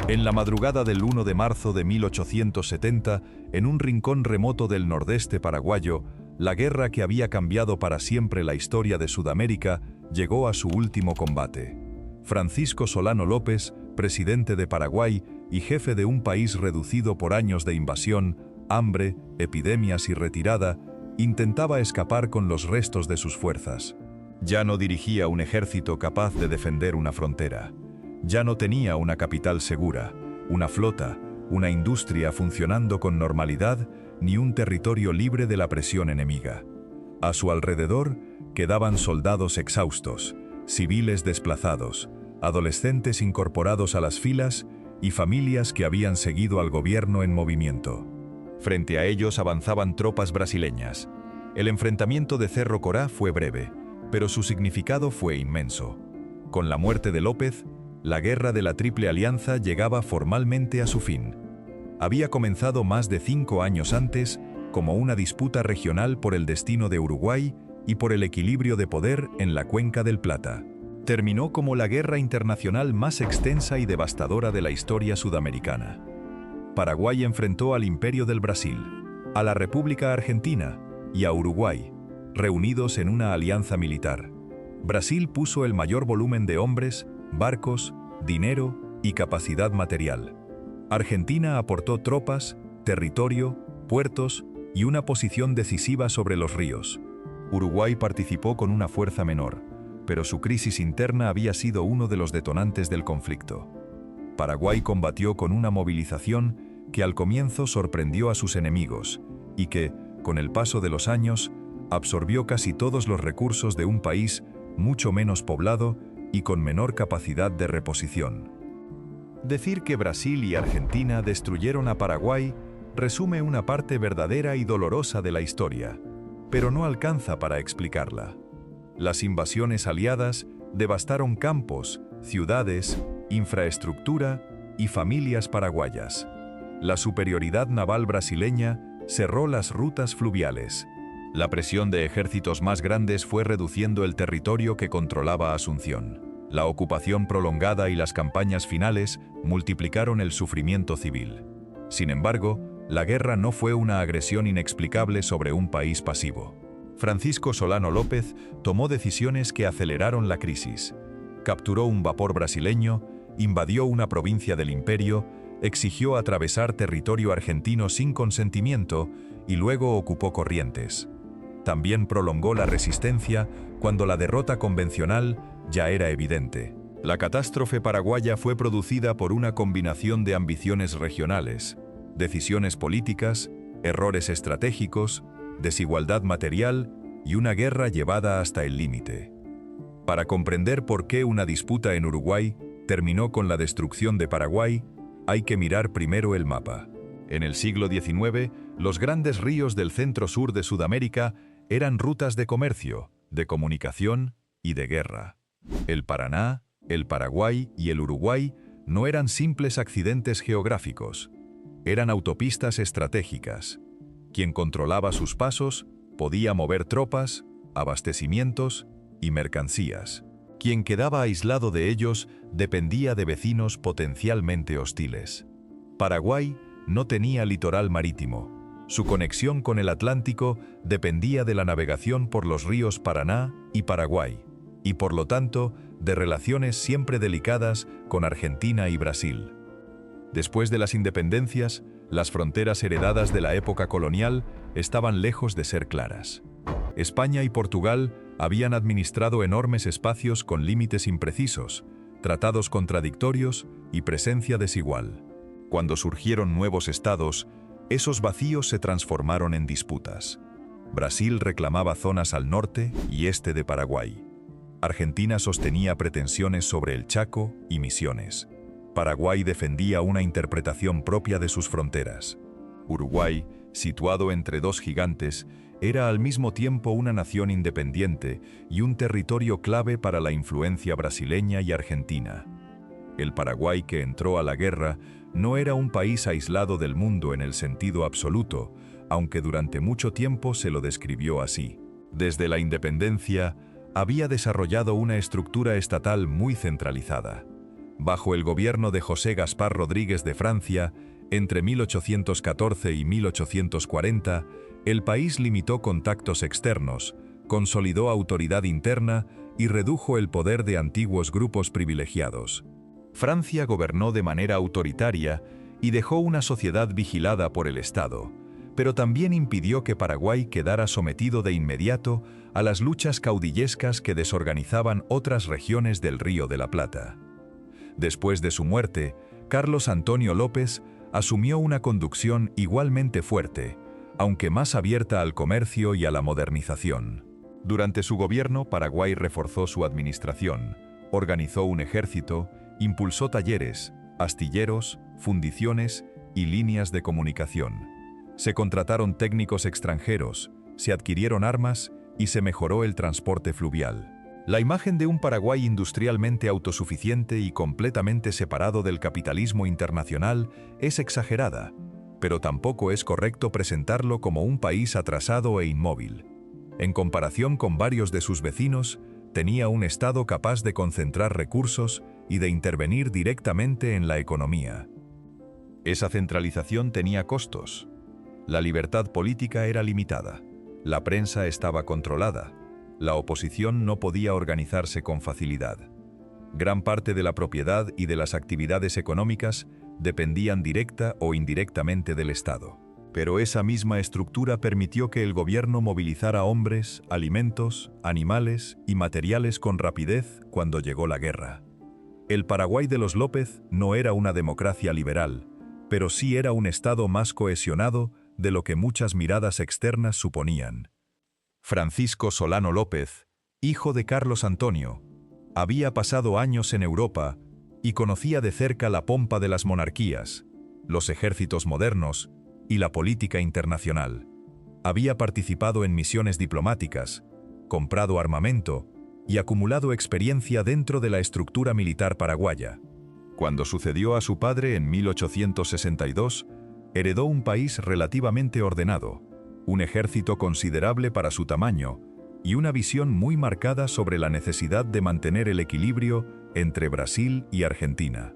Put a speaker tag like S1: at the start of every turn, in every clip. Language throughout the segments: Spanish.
S1: En la madrugada del 1 de marzo de 1870, en un rincón remoto del nordeste paraguayo, la guerra que había cambiado para siempre la historia de Sudamérica llegó a su último combate. Francisco Solano López, presidente de Paraguay y jefe de un país reducido por años de invasión, hambre, epidemias y retirada, intentaba escapar con los restos de sus fuerzas. Ya no dirigía un ejército capaz de defender una frontera. Ya no tenía una capital segura, una flota, una industria funcionando con normalidad, ni un territorio libre de la presión enemiga. A su alrededor quedaban soldados exhaustos, civiles desplazados, adolescentes incorporados a las filas y familias que habían seguido al gobierno en movimiento. Frente a ellos avanzaban tropas brasileñas. El enfrentamiento de Cerro Corá fue breve, pero su significado fue inmenso. Con la muerte de López, la guerra de la Triple Alianza llegaba formalmente a su fin. Había comenzado más de 5 años antes como una disputa regional por el destino de Uruguay y por el equilibrio de poder en la Cuenca del Plata. Terminó como la guerra internacional más extensa y devastadora de la historia sudamericana. Paraguay enfrentó al Imperio del Brasil, a la República Argentina y a Uruguay, reunidos en una alianza militar. Brasil puso el mayor volumen de hombres, barcos, dinero y capacidad material. Argentina aportó tropas, territorio, puertos y una posición decisiva sobre los ríos. Uruguay participó con una fuerza menor, pero su crisis interna había sido uno de los detonantes del conflicto. Paraguay combatió con una movilización que al comienzo sorprendió a sus enemigos y que, con el paso de los años, absorbió casi todos los recursos de un país mucho menos poblado y con menor capacidad de reposición. Decir que Brasil y Argentina destruyeron a Paraguay resume una parte verdadera y dolorosa de la historia, pero no alcanza para explicarla. Las invasiones aliadas devastaron campos, ciudades, infraestructura y familias paraguayas. La superioridad naval brasileña cerró las rutas fluviales. La presión de ejércitos más grandes fue reduciendo el territorio que controlaba Asunción. La ocupación prolongada y las campañas finales multiplicaron el sufrimiento civil. Sin embargo, la guerra no fue una agresión inexplicable sobre un país pasivo. Francisco Solano López tomó decisiones que aceleraron la crisis. Capturó un vapor brasileño, invadió una provincia del imperio, exigió atravesar territorio argentino sin consentimiento y luego ocupó Corrientes. También prolongó la resistencia cuando la derrota convencional ya era evidente. La catástrofe paraguaya fue producida por una combinación de ambiciones regionales, decisiones políticas, errores estratégicos, desigualdad material y una guerra llevada hasta el límite. Para comprender por qué una disputa en Uruguay terminó con la destrucción de Paraguay, hay que mirar primero el mapa. En el siglo XIX, los grandes ríos del centro-sur de Sudamérica eran rutas de comercio, de comunicación y de guerra. El Paraná, el Paraguay y el Uruguay no eran simples accidentes geográficos, eran autopistas estratégicas. Quien controlaba sus pasos podía mover tropas, abastecimientos y mercancías. Quien quedaba aislado de ellos dependía de vecinos potencialmente hostiles. Paraguay no tenía litoral marítimo. Su conexión con el Atlántico dependía de la navegación por los ríos Paraná y Paraguay, y por lo tanto, de relaciones siempre delicadas con Argentina y Brasil. Después de las independencias, las fronteras heredadas de la época colonial estaban lejos de ser claras. España y Portugal habían administrado enormes espacios con límites imprecisos, tratados contradictorios y presencia desigual. Cuando surgieron nuevos estados, esos vacíos se transformaron en disputas. Brasil reclamaba zonas al norte y este de Paraguay. Argentina sostenía pretensiones sobre el Chaco y Misiones. Paraguay defendía una interpretación propia de sus fronteras. Uruguay, situado entre dos gigantes, era al mismo tiempo una nación independiente y un territorio clave para la influencia brasileña y argentina. El Paraguay que entró a la guerra no era un país aislado del mundo en el sentido absoluto, aunque durante mucho tiempo se lo describió así. Desde la independencia, había desarrollado una estructura estatal muy centralizada. Bajo el gobierno de José Gaspar Rodríguez de Francia, entre 1814 y 1840, el país limitó contactos externos, consolidó autoridad interna y redujo el poder de antiguos grupos privilegiados. Francia gobernó de manera autoritaria y dejó una sociedad vigilada por el Estado, pero también impidió que Paraguay quedara sometido de inmediato a las luchas caudillescas que desorganizaban otras regiones del Río de la Plata. Después de su muerte, Carlos Antonio López asumió una conducción igualmente fuerte, aunque más abierta al comercio y a la modernización. Durante su gobierno, Paraguay reforzó su administración, organizó un ejército, impulsó talleres, astilleros, fundiciones y líneas de comunicación. Se contrataron técnicos extranjeros, se adquirieron armas y se mejoró el transporte fluvial. La imagen de un Paraguay industrialmente autosuficiente y completamente separado del capitalismo internacional es exagerada, pero tampoco es correcto presentarlo como un país atrasado e inmóvil. En comparación con varios de sus vecinos, tenía un Estado capaz de concentrar recursos y de intervenir directamente en la economía. Esa centralización tenía costos. La libertad política era limitada, la prensa estaba controlada, la oposición no podía organizarse con facilidad. Gran parte de la propiedad y de las actividades económicas dependían directa o indirectamente del Estado. Pero esa misma estructura permitió que el gobierno movilizara hombres, alimentos, animales y materiales con rapidez cuando llegó la guerra. El Paraguay de los López no era una democracia liberal, pero sí era un Estado más cohesionado de lo que muchas miradas externas suponían. Francisco Solano López, hijo de Carlos Antonio, había pasado años en Europa y conocía de cerca la pompa de las monarquías, los ejércitos modernos y la política internacional. Había participado en misiones diplomáticas, comprado armamento y acumulado experiencia dentro de la estructura militar paraguaya. Cuando sucedió a su padre en 1862, heredó un país relativamente ordenado, un ejército considerable para su tamaño y una visión muy marcada sobre la necesidad de mantener el equilibrio entre Brasil y Argentina.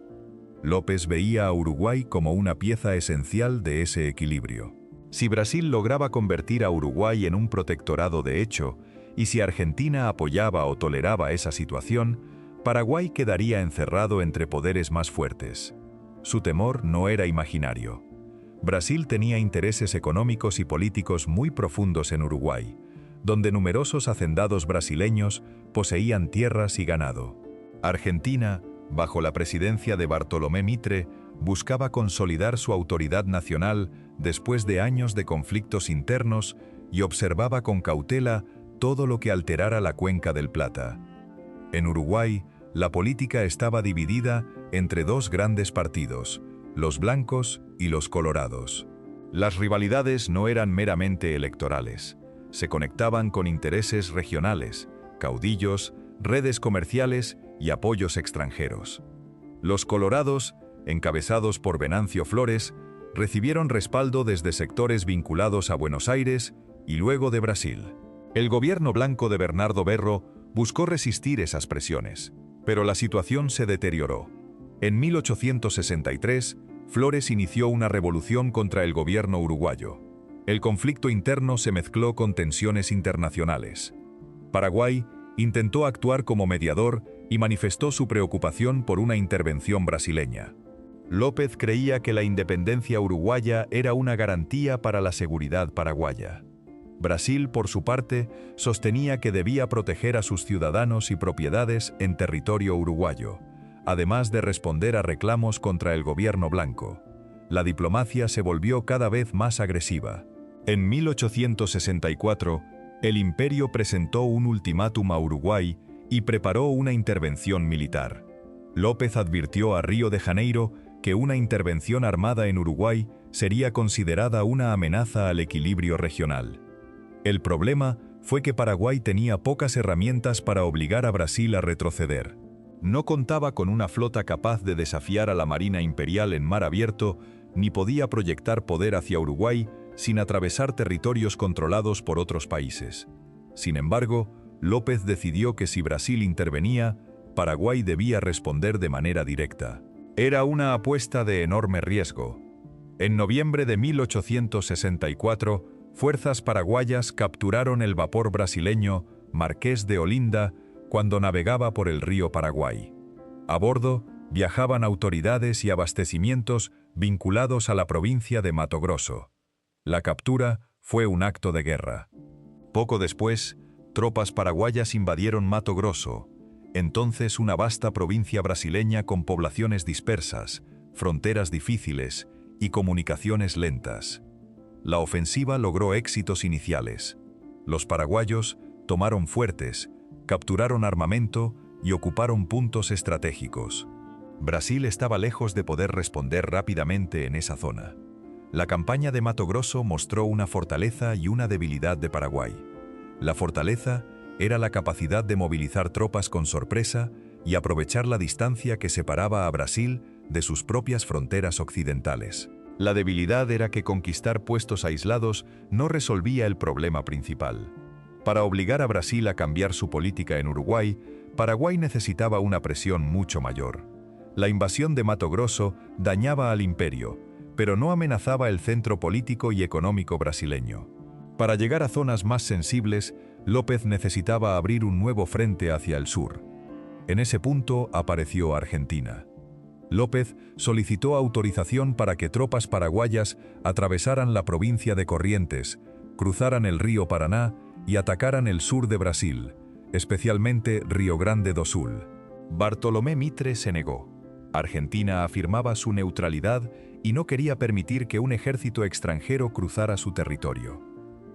S1: López veía a Uruguay como una pieza esencial de ese equilibrio. Si Brasil lograba convertir a Uruguay en un protectorado de hecho, y si Argentina apoyaba o toleraba esa situación, Paraguay quedaría encerrado entre poderes más fuertes. Su temor no era imaginario. Brasil tenía intereses económicos y políticos muy profundos en Uruguay, donde numerosos hacendados brasileños poseían tierras y ganado. Argentina, bajo la presidencia de Bartolomé Mitre, buscaba consolidar su autoridad nacional después de años de conflictos internos y observaba con cautela todo lo que alterara la cuenca del Plata. En Uruguay, la política estaba dividida entre dos grandes partidos, los blancos y los colorados. Las rivalidades no eran meramente electorales, se conectaban con intereses regionales, caudillos, redes comerciales y apoyos extranjeros. Los colorados, encabezados por Venancio Flores, recibieron respaldo desde sectores vinculados a Buenos Aires y luego de Brasil. El gobierno blanco de Bernardo Berro buscó resistir esas presiones, pero la situación se deterioró. En 1863, Flores inició una revolución contra el gobierno uruguayo. El conflicto interno se mezcló con tensiones internacionales. Paraguay intentó actuar como mediador y manifestó su preocupación por una intervención brasileña. López creía que la independencia uruguaya era una garantía para la seguridad paraguaya. Brasil, por su parte, sostenía que debía proteger a sus ciudadanos y propiedades en territorio uruguayo, además de responder a reclamos contra el gobierno blanco. La diplomacia se volvió cada vez más agresiva. En 1864, el imperio presentó un ultimátum a Uruguay y preparó una intervención militar. López advirtió a Río de Janeiro que una intervención armada en Uruguay sería considerada una amenaza al equilibrio regional. El problema fue que Paraguay tenía pocas herramientas para obligar a Brasil a retroceder. No contaba con una flota capaz de desafiar a la Marina Imperial en mar abierto, ni podía proyectar poder hacia Uruguay sin atravesar territorios controlados por otros países. Sin embargo, López decidió que si Brasil intervenía, Paraguay debía responder de manera directa. Era una apuesta de enorme riesgo. En noviembre de 1864, fuerzas paraguayas capturaron el vapor brasileño Marqués de Olinda cuando navegaba por el río Paraguay. A bordo viajaban autoridades y abastecimientos vinculados a la provincia de Mato Grosso. La captura fue un acto de guerra. Poco después, tropas paraguayas invadieron Mato Grosso, entonces una vasta provincia brasileña con poblaciones dispersas, fronteras difíciles y comunicaciones lentas. La ofensiva logró éxitos iniciales. Los paraguayos tomaron fuertes, capturaron armamento y ocuparon puntos estratégicos. Brasil estaba lejos de poder responder rápidamente en esa zona. La campaña de Mato Grosso mostró una fortaleza y una debilidad de Paraguay. La fortaleza era la capacidad de movilizar tropas con sorpresa y aprovechar la distancia que separaba a Brasil de sus propias fronteras occidentales. La debilidad era que conquistar puestos aislados no resolvía el problema principal. Para obligar a Brasil a cambiar su política en Uruguay, Paraguay necesitaba una presión mucho mayor. La invasión de Mato Grosso dañaba al imperio, pero no amenazaba el centro político y económico brasileño. Para llegar a zonas más sensibles, López necesitaba abrir un nuevo frente hacia el sur. En ese punto apareció Argentina. López solicitó autorización para que tropas paraguayas atravesaran la provincia de Corrientes, cruzaran el río Paraná y atacaran el sur de Brasil, especialmente Río Grande do Sul. Bartolomé Mitre se negó. Argentina afirmaba su neutralidad y no quería permitir que un ejército extranjero cruzara su territorio.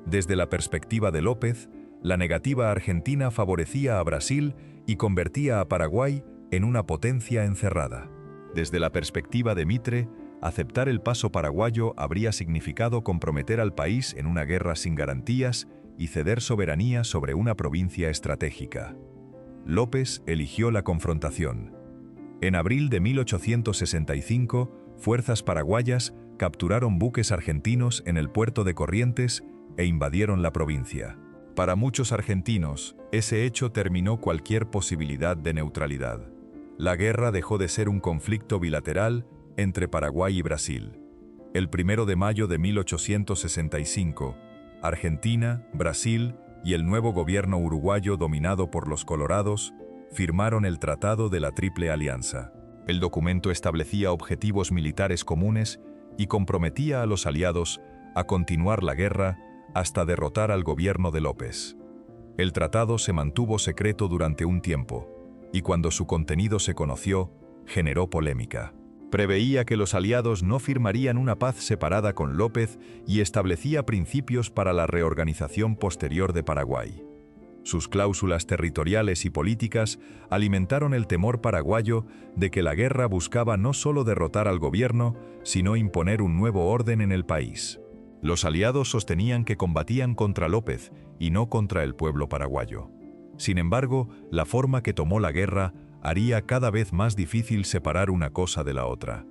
S1: Desde la perspectiva de López, la negativa argentina favorecía a Brasil y convertía a Paraguay en una potencia encerrada. Desde la perspectiva de Mitre, aceptar el paso paraguayo habría significado comprometer al país en una guerra sin garantías y ceder soberanía sobre una provincia estratégica. López eligió la confrontación. En abril de 1865, fuerzas paraguayas capturaron buques argentinos en el puerto de Corrientes e invadieron la provincia. Para muchos argentinos, ese hecho terminó cualquier posibilidad de neutralidad. La guerra dejó de ser un conflicto bilateral entre Paraguay y Brasil. El 1 de mayo de 1865, Argentina, Brasil y el nuevo gobierno uruguayo dominado por los colorados firmaron el Tratado de la Triple Alianza. El documento establecía objetivos militares comunes y comprometía a los aliados a continuar la guerra hasta derrotar al gobierno de López. El tratado se mantuvo secreto durante un tiempo, y cuando su contenido se conoció, generó polémica. Preveía que los aliados no firmarían una paz separada con López y establecía principios para la reorganización posterior de Paraguay. Sus cláusulas territoriales y políticas alimentaron el temor paraguayo de que la guerra buscaba no solo derrotar al gobierno, sino imponer un nuevo orden en el país. Los aliados sostenían que combatían contra López y no contra el pueblo paraguayo. Sin embargo, la forma que tomó la guerra haría cada vez más difícil separar una cosa de la otra.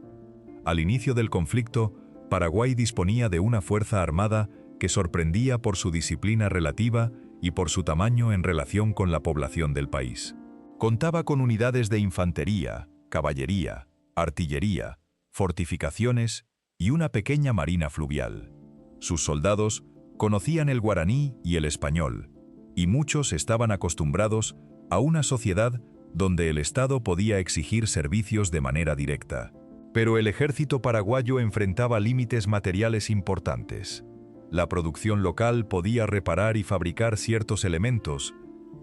S1: Al inicio del conflicto, Paraguay disponía de una fuerza armada que sorprendía por su disciplina relativa y por su tamaño en relación con la población del país. Contaba con unidades de infantería, caballería, artillería, fortificaciones y una pequeña marina fluvial. Sus soldados conocían el guaraní y el español, y muchos estaban acostumbrados a una sociedad donde el Estado podía exigir servicios de manera directa. Pero el ejército paraguayo enfrentaba límites materiales importantes. La producción local podía reparar y fabricar ciertos elementos,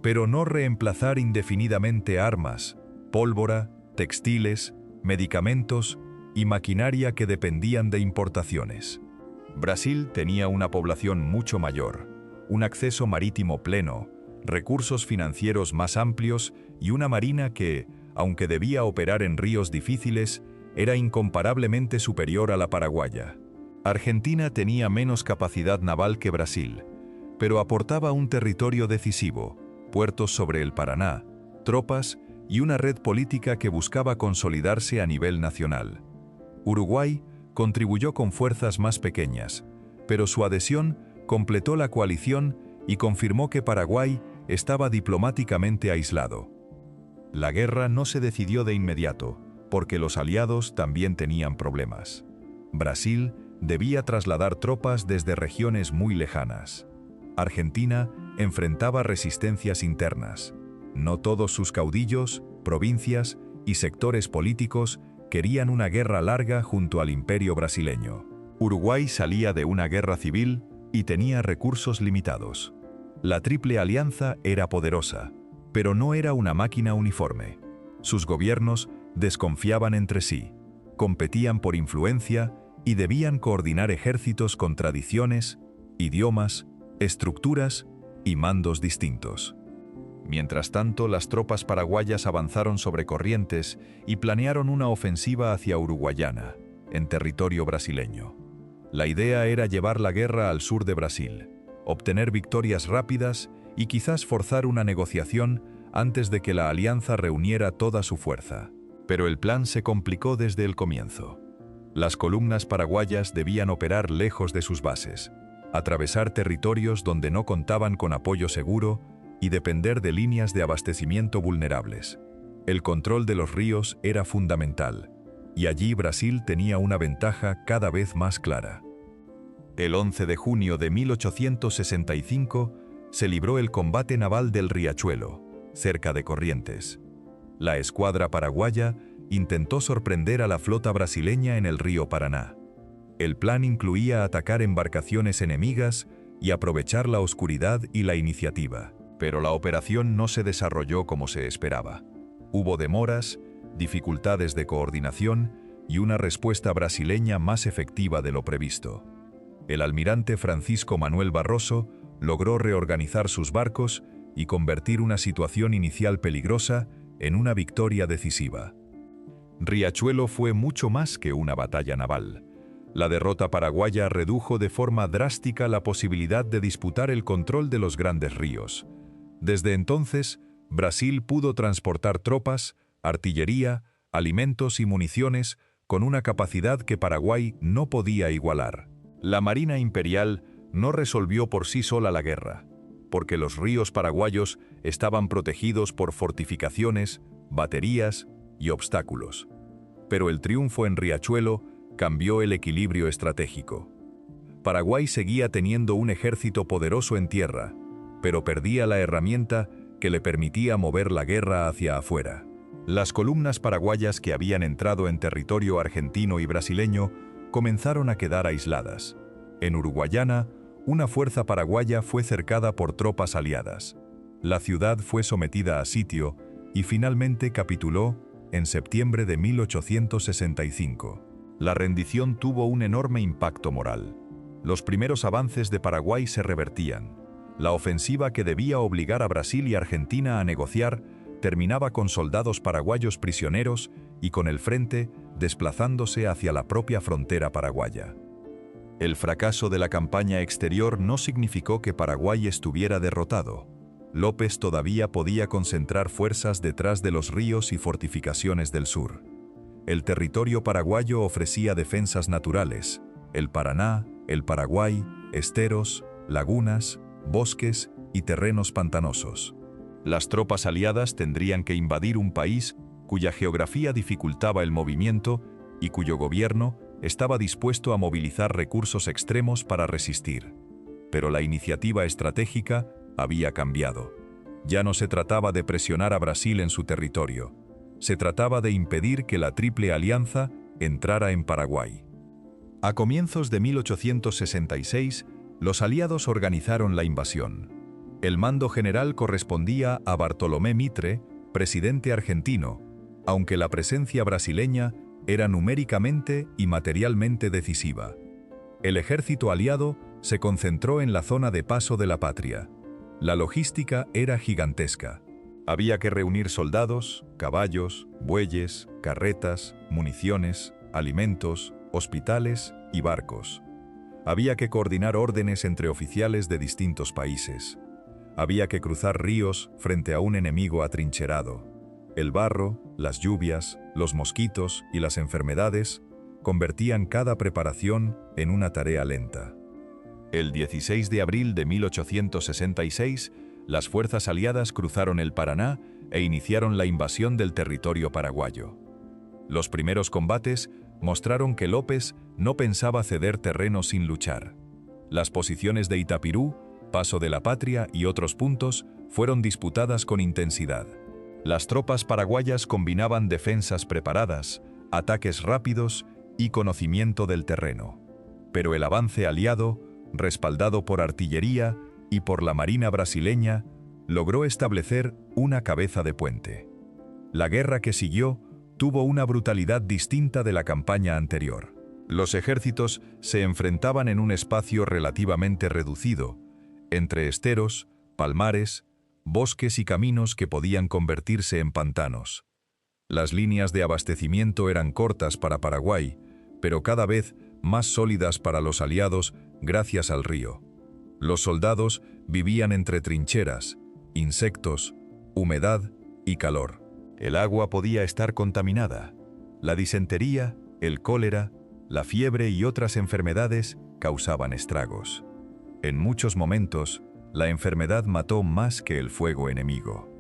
S1: pero no reemplazar indefinidamente armas, pólvora, textiles, medicamentos y maquinaria que dependían de importaciones. Brasil tenía una población mucho mayor, un acceso marítimo pleno, recursos financieros más amplios y una marina que, aunque debía operar en ríos difíciles, era incomparablemente superior a la paraguaya. Argentina tenía menos capacidad naval que Brasil, pero aportaba un territorio decisivo, puertos sobre el Paraná, tropas y una red política que buscaba consolidarse a nivel nacional. Uruguay contribuyó con fuerzas más pequeñas, pero su adhesión completó la coalición y confirmó que Paraguay estaba diplomáticamente aislado. La guerra no se decidió de inmediato, porque los aliados también tenían problemas. Brasil debía trasladar tropas desde regiones muy lejanas. Argentina enfrentaba resistencias internas. No todos sus caudillos, provincias y sectores políticos querían una guerra larga junto al imperio brasileño. Uruguay salía de una guerra civil y tenía recursos limitados. La Triple Alianza era poderosa, pero no era una máquina uniforme. Sus gobiernos desconfiaban entre sí, competían por influencia y debían coordinar ejércitos con tradiciones, idiomas, estructuras y mandos distintos. Mientras tanto, las tropas paraguayas avanzaron sobre Corrientes y planearon una ofensiva hacia Uruguayana, en territorio brasileño. La idea era llevar la guerra al sur de Brasil, obtener victorias rápidas y quizás forzar una negociación antes de que la alianza reuniera toda su fuerza. Pero el plan se complicó desde el comienzo. Las columnas paraguayas debían operar lejos de sus bases, atravesar territorios donde no contaban con apoyo seguro y depender de líneas de abastecimiento vulnerables. El control de los ríos era fundamental, y allí Brasil tenía una ventaja cada vez más clara. El 11 de junio de 1865 se libró el combate naval del Riachuelo, cerca de Corrientes. La escuadra paraguaya intentó sorprender a la flota brasileña en el río Paraná. El plan incluía atacar embarcaciones enemigas y aprovechar la oscuridad y la iniciativa, pero la operación no se desarrolló como se esperaba. Hubo demoras, dificultades de coordinación y una respuesta brasileña más efectiva de lo previsto. El almirante Francisco Manuel Barroso logró reorganizar sus barcos y convertir una situación inicial peligrosa en una victoria decisiva. Riachuelo fue mucho más que una batalla naval. La derrota paraguaya redujo de forma drástica la posibilidad de disputar el control de los grandes ríos. Desde entonces, Brasil pudo transportar tropas, artillería, alimentos y municiones con una capacidad que Paraguay no podía igualar. La Marina Imperial no resolvió por sí sola la guerra, porque los ríos paraguayos estaban protegidos por fortificaciones, baterías y obstáculos. Pero el triunfo en Riachuelo cambió el equilibrio estratégico. Paraguay seguía teniendo un ejército poderoso en tierra, pero perdía la herramienta que le permitía mover la guerra hacia afuera. Las columnas paraguayas que habían entrado en territorio argentino y brasileño comenzaron a quedar aisladas. En Uruguayana, una fuerza paraguaya fue cercada por tropas aliadas. La ciudad fue sometida a sitio y finalmente capituló en septiembre de 1865. La rendición tuvo un enorme impacto moral. Los primeros avances de Paraguay se revertían. La ofensiva que debía obligar a Brasil y Argentina a negociar terminaba con soldados paraguayos prisioneros y con el frente desplazándose hacia la propia frontera paraguaya. El fracaso de la campaña exterior no significó que Paraguay estuviera derrotado. López todavía podía concentrar fuerzas detrás de los ríos y fortificaciones del sur. El territorio paraguayo ofrecía defensas naturales: el Paraná, el Paraguay, esteros, lagunas, bosques y terrenos pantanosos. Las tropas aliadas tendrían que invadir un país cuya geografía dificultaba el movimiento y cuyo gobierno estaba dispuesto a movilizar recursos extremos para resistir. Pero la iniciativa estratégica había cambiado. Ya no se trataba de presionar a Brasil en su territorio. Se trataba de impedir que la Triple Alianza entrara en Paraguay. A comienzos de 1866, los aliados organizaron la invasión. El mando general correspondía a Bartolomé Mitre, presidente argentino, aunque la presencia brasileña era numéricamente y materialmente decisiva. El ejército aliado se concentró en la zona de Paso de la Patria. La logística era gigantesca. Había que reunir soldados, caballos, bueyes, carretas, municiones, alimentos, hospitales y barcos. Había que coordinar órdenes entre oficiales de distintos países. Había que cruzar ríos frente a un enemigo atrincherado. El barro, las lluvias, los mosquitos y las enfermedades convertían cada preparación en una tarea lenta. El 16 de abril de 1866, las fuerzas aliadas cruzaron el Paraná e iniciaron la invasión del territorio paraguayo. Los primeros combates mostraron que López no pensaba ceder terreno sin luchar. Las posiciones de Itapirú, Paso de la Patria y otros puntos fueron disputadas con intensidad. Las tropas paraguayas combinaban defensas preparadas, ataques rápidos y conocimiento del terreno. Pero el avance aliado, respaldado por artillería y por la marina brasileña, logró establecer una cabeza de puente. La guerra que siguió tuvo una brutalidad distinta de la campaña anterior. Los ejércitos se enfrentaban en un espacio relativamente reducido, entre esteros, palmares, bosques y caminos que podían convertirse en pantanos. Las líneas de abastecimiento eran cortas para Paraguay, pero cada vez más sólidas para los aliados gracias al río. Los soldados vivían entre trincheras, insectos, humedad y calor. El agua podía estar contaminada. La disentería, el cólera, la fiebre y otras enfermedades causaban estragos. En muchos momentos, la enfermedad mató más que el fuego enemigo.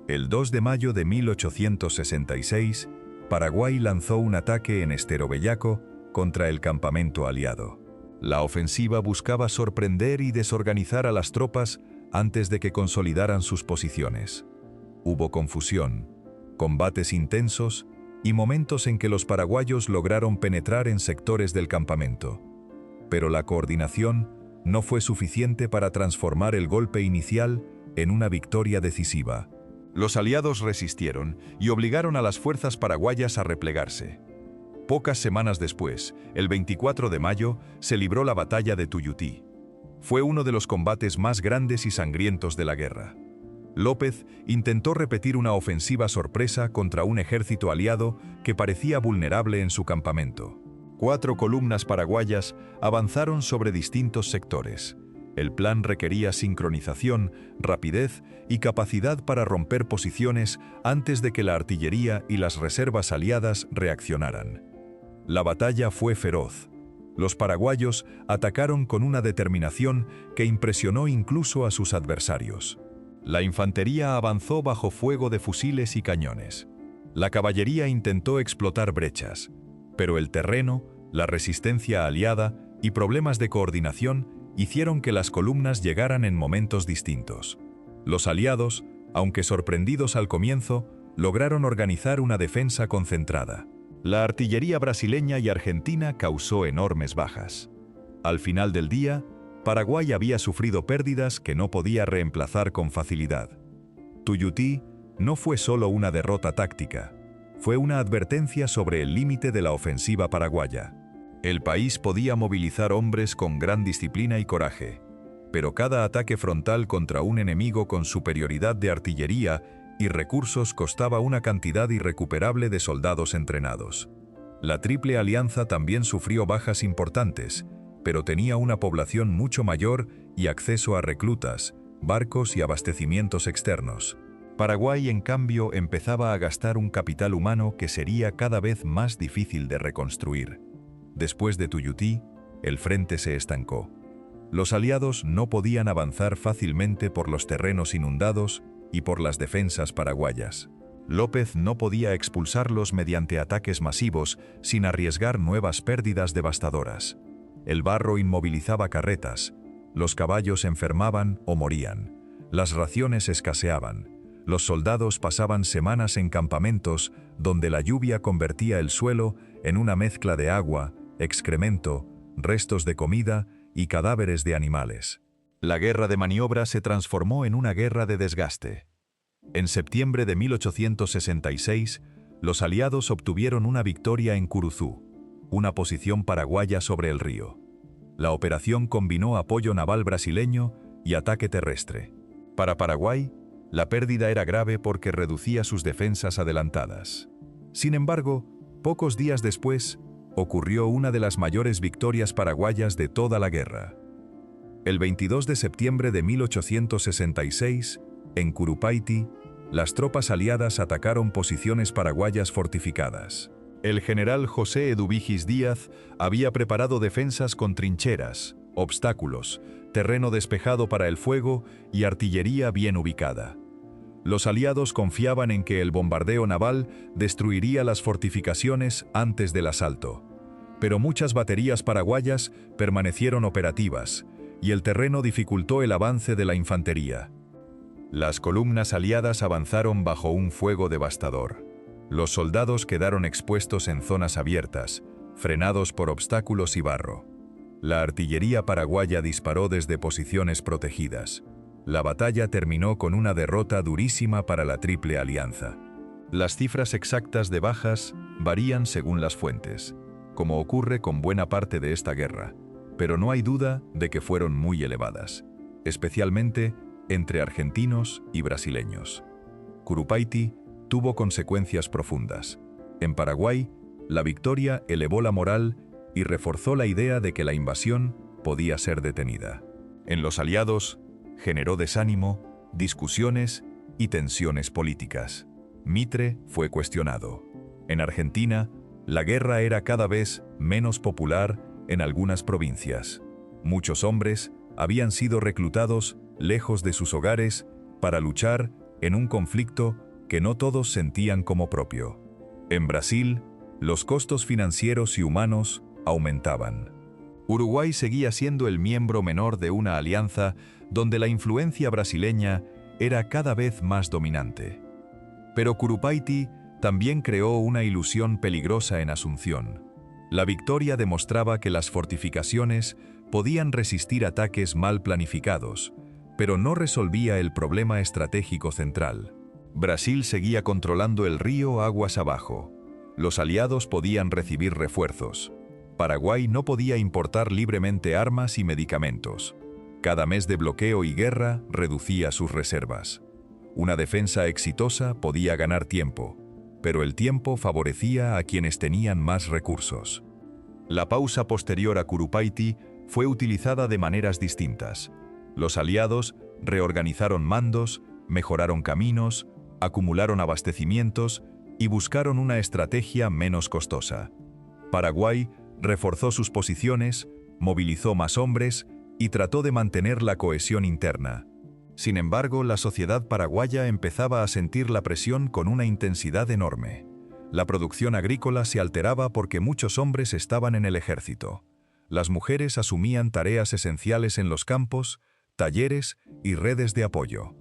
S1: El 2 de mayo de 1866, Paraguay lanzó un ataque en Estero Bellaco contra el campamento aliado. La ofensiva buscaba sorprender y desorganizar a las tropas antes de que consolidaran sus posiciones. Hubo confusión, combates intensos y momentos en que los paraguayos lograron penetrar en sectores del campamento. Pero la coordinación no fue suficiente para transformar el golpe inicial en una victoria decisiva. Los aliados resistieron y obligaron a las fuerzas paraguayas a replegarse. Pocas semanas después, el 24 de mayo, se libró la batalla de Tuyutí. Fue uno de los combates más grandes y sangrientos de la guerra. López intentó repetir una ofensiva sorpresa contra un ejército aliado que parecía vulnerable en su campamento. 4 columnas paraguayas avanzaron sobre distintos sectores. El plan requería sincronización, rapidez y capacidad para romper posiciones antes de que la artillería y las reservas aliadas reaccionaran. La batalla fue feroz. Los paraguayos atacaron con una determinación que impresionó incluso a sus adversarios. La infantería avanzó bajo fuego de fusiles y cañones. La caballería intentó explotar brechas, pero el terreno, la resistencia aliada y problemas de coordinación hicieron que las columnas llegaran en momentos distintos. Los aliados, aunque sorprendidos al comienzo, lograron organizar una defensa concentrada. La artillería brasileña y argentina causó enormes bajas. Al final del día, Paraguay había sufrido pérdidas que no podía reemplazar con facilidad. Tuyutí no fue solo una derrota táctica, fue una advertencia sobre el límite de la ofensiva paraguaya. El país podía movilizar hombres con gran disciplina y coraje, pero cada ataque frontal contra un enemigo con superioridad de artillería y recursos costaba una cantidad irrecuperable de soldados entrenados. La Triple Alianza también sufrió bajas importantes, pero tenía una población mucho mayor y acceso a reclutas, barcos y abastecimientos externos. Paraguay, en cambio, empezaba a gastar un capital humano que sería cada vez más difícil de reconstruir. Después de Tuyutí, el frente se estancó. Los aliados no podían avanzar fácilmente por los terrenos inundados y por las defensas paraguayas. López no podía expulsarlos mediante ataques masivos sin arriesgar nuevas pérdidas devastadoras. El barro inmovilizaba carretas, los caballos enfermaban o morían, las raciones escaseaban, los soldados pasaban semanas en campamentos donde la lluvia convertía el suelo en una mezcla de agua, excremento, restos de comida y cadáveres de animales. La guerra de maniobra se transformó en una guerra de desgaste. En septiembre de 1866, los aliados obtuvieron una victoria en Curuzú, una posición paraguaya sobre el río. La operación combinó apoyo naval brasileño y ataque terrestre. Para Paraguay, la pérdida era grave porque reducía sus defensas adelantadas. Sin embargo, pocos días después, ocurrió una de las mayores victorias paraguayas de toda la guerra. El 22 de septiembre de 1866, en Curupaiti, las tropas aliadas atacaron posiciones paraguayas fortificadas. El general José Eduvigis Díaz había preparado defensas con trincheras, obstáculos, terreno despejado para el fuego y artillería bien ubicada. Los aliados confiaban en que el bombardeo naval destruiría las fortificaciones antes del asalto. Pero muchas baterías paraguayas permanecieron operativas, y el terreno dificultó el avance de la infantería. Las columnas aliadas avanzaron bajo un fuego devastador. Los soldados quedaron expuestos en zonas abiertas, frenados por obstáculos y barro. La artillería paraguaya disparó desde posiciones protegidas. La batalla terminó con una derrota durísima para la Triple Alianza. Las cifras exactas de bajas varían según las fuentes, como ocurre con buena parte de esta guerra, pero no hay duda de que fueron muy elevadas, especialmente entre argentinos y brasileños. Curupayty tuvo consecuencias profundas. En Paraguay, la victoria elevó la moral y reforzó la idea de que la invasión podía ser detenida. En los aliados, generó desánimo, discusiones y tensiones políticas. Mitre fue cuestionado. En Argentina, la guerra era cada vez menos popular en algunas provincias. Muchos hombres habían sido reclutados lejos de sus hogares para luchar en un conflicto que no todos sentían como propio. En Brasil, los costos financieros y humanos aumentaban. Uruguay seguía siendo el miembro menor de una alianza donde la influencia brasileña era cada vez más dominante. Pero Curupayty también creó una ilusión peligrosa en Asunción. La victoria demostraba que las fortificaciones podían resistir ataques mal planificados, pero no resolvía el problema estratégico central. Brasil seguía controlando el río aguas abajo. Los aliados podían recibir refuerzos. Paraguay no podía importar libremente armas y medicamentos. Cada mes de bloqueo y guerra reducía sus reservas. Una defensa exitosa podía ganar tiempo, pero el tiempo favorecía a quienes tenían más recursos. La pausa posterior a Curupayty fue utilizada de maneras distintas. Los aliados reorganizaron mandos, mejoraron caminos, acumularon abastecimientos y buscaron una estrategia menos costosa. Paraguay reforzó sus posiciones, movilizó más hombres y trató de mantener la cohesión interna. Sin embargo, la sociedad paraguaya empezaba a sentir la presión con una intensidad enorme. La producción agrícola se alteraba porque muchos hombres estaban en el ejército. Las mujeres asumían tareas esenciales en los campos, talleres y redes de apoyo.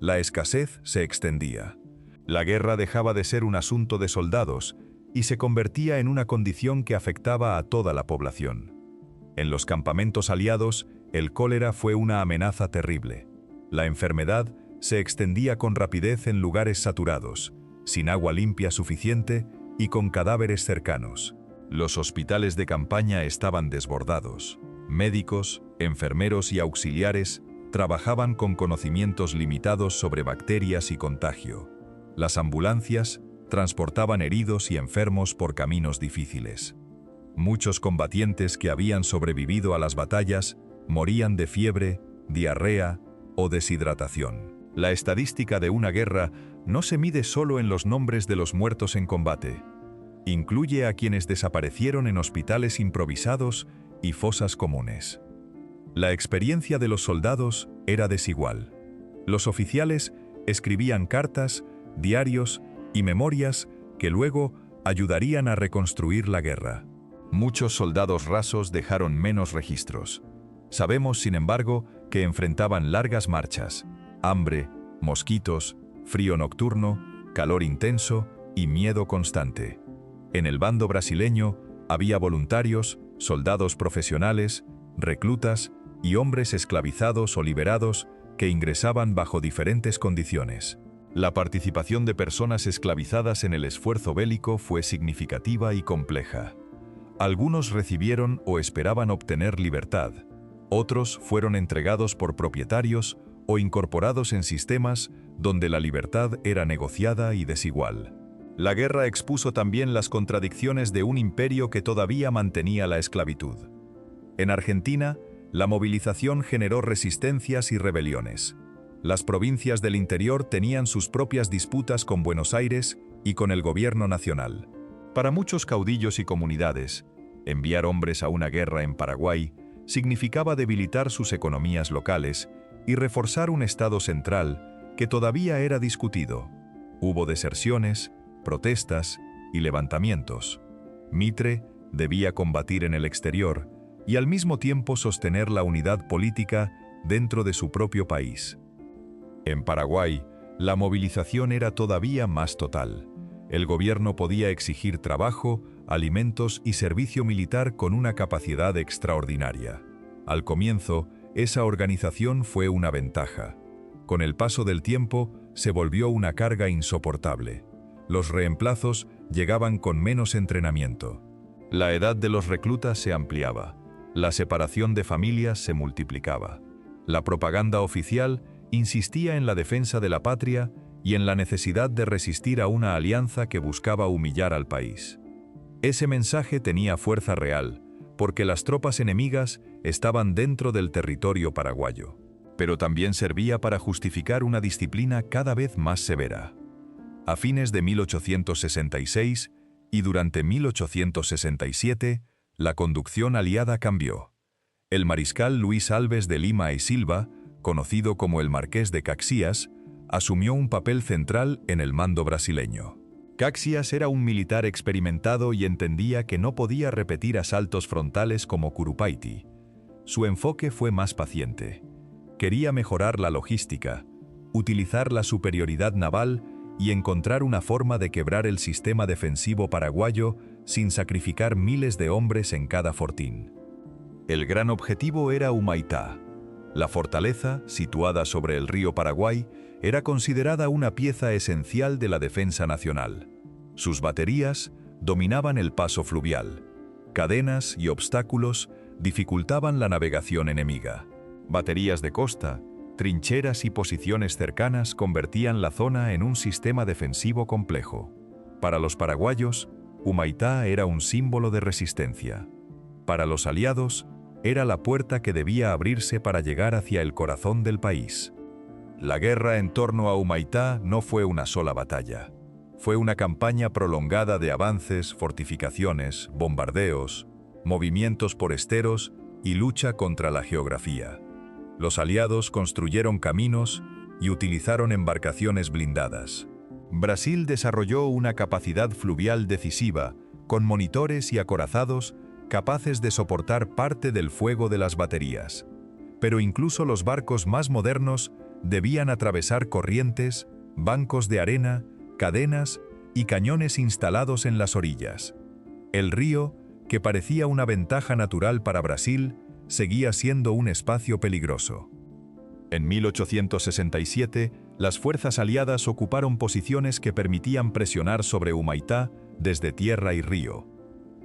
S1: La escasez se extendía. La guerra dejaba de ser un asunto de soldados y se convertía en una condición que afectaba a toda la población. En los campamentos aliados, el cólera fue una amenaza terrible. La enfermedad se extendía con rapidez en lugares saturados, sin agua limpia suficiente y con cadáveres cercanos. Los hospitales de campaña estaban desbordados. Médicos, enfermeros y auxiliares trabajaban con conocimientos limitados sobre bacterias y contagio. Las ambulancias transportaban heridos y enfermos por caminos difíciles. Muchos combatientes que habían sobrevivido a las batallas morían de fiebre, diarrea o deshidratación. La estadística de una guerra no se mide solo en los nombres de los muertos en combate. Incluye a quienes desaparecieron en hospitales improvisados y fosas comunes. La experiencia de los soldados era desigual. Los oficiales escribían cartas, diarios y memorias que luego ayudarían a reconstruir la guerra. Muchos soldados rasos dejaron menos registros. Sabemos, sin embargo, que enfrentaban largas marchas, hambre, mosquitos, frío nocturno, calor intenso y miedo constante. En el bando brasileño había voluntarios, soldados profesionales, reclutas y hombres esclavizados o liberados que ingresaban bajo diferentes condiciones. La participación de personas esclavizadas en el esfuerzo bélico fue significativa y compleja. Algunos recibieron o esperaban obtener libertad. Otros fueron entregados por propietarios o incorporados en sistemas donde la libertad era negociada y desigual. La guerra expuso también las contradicciones de un imperio que todavía mantenía la esclavitud. En Argentina, la movilización generó resistencias y rebeliones. Las provincias del interior tenían sus propias disputas con Buenos Aires y con el gobierno nacional. Para muchos caudillos y comunidades, enviar hombres a una guerra en Paraguay significaba debilitar sus economías locales y reforzar un Estado central que todavía era discutido. Hubo deserciones, protestas y levantamientos. Mitre debía combatir en el exterior y al mismo tiempo sostener la unidad política dentro de su propio país. En Paraguay, la movilización era todavía más total. El gobierno podía exigir trabajo, alimentos y servicio militar con una capacidad extraordinaria. Al comienzo, esa organización fue una ventaja. Con el paso del tiempo, se volvió una carga insoportable. Los reemplazos llegaban con menos entrenamiento. La edad de los reclutas se ampliaba. La separación de familias se multiplicaba. La propaganda oficial insistía en la defensa de la patria y en la necesidad de resistir a una alianza que buscaba humillar al país. Ese mensaje tenía fuerza real, porque las tropas enemigas estaban dentro del territorio paraguayo, pero también servía para justificar una disciplina cada vez más severa. A fines de 1866 y durante 1867, la conducción aliada cambió. El mariscal Luis Alves de Lima y Silva, conocido como el Marqués de Caxias, asumió un papel central en el mando brasileño. Caxias era un militar experimentado y entendía que no podía repetir asaltos frontales como Curupayty. Su enfoque fue más paciente. Quería mejorar la logística, utilizar la superioridad naval y encontrar una forma de quebrar el sistema defensivo paraguayo sin sacrificar miles de hombres en cada fortín. El gran objetivo era Humaitá. La fortaleza, situada sobre el río Paraguay, era considerada una pieza esencial de la defensa nacional. Sus baterías dominaban el paso fluvial. Cadenas y obstáculos dificultaban la navegación enemiga. Baterías de costa, trincheras y posiciones cercanas convertían la zona en un sistema defensivo complejo. Para los paraguayos, Humaitá era un símbolo de resistencia. Para los aliados, era la puerta que debía abrirse para llegar hacia el corazón del país. La guerra en torno a Humaitá no fue una sola batalla. Fue una campaña prolongada de avances, fortificaciones, bombardeos, movimientos por esteros y lucha contra la geografía. Los aliados construyeron caminos y utilizaron embarcaciones blindadas. Brasil desarrolló una capacidad fluvial decisiva, con monitores y acorazados capaces de soportar parte del fuego de las baterías. Pero incluso los barcos más modernos debían atravesar corrientes, bancos de arena, cadenas y cañones instalados en las orillas. El río, que parecía una ventaja natural para Brasil, seguía siendo un espacio peligroso. En 1867, las fuerzas aliadas ocuparon posiciones que permitían presionar sobre Humaitá desde tierra y río.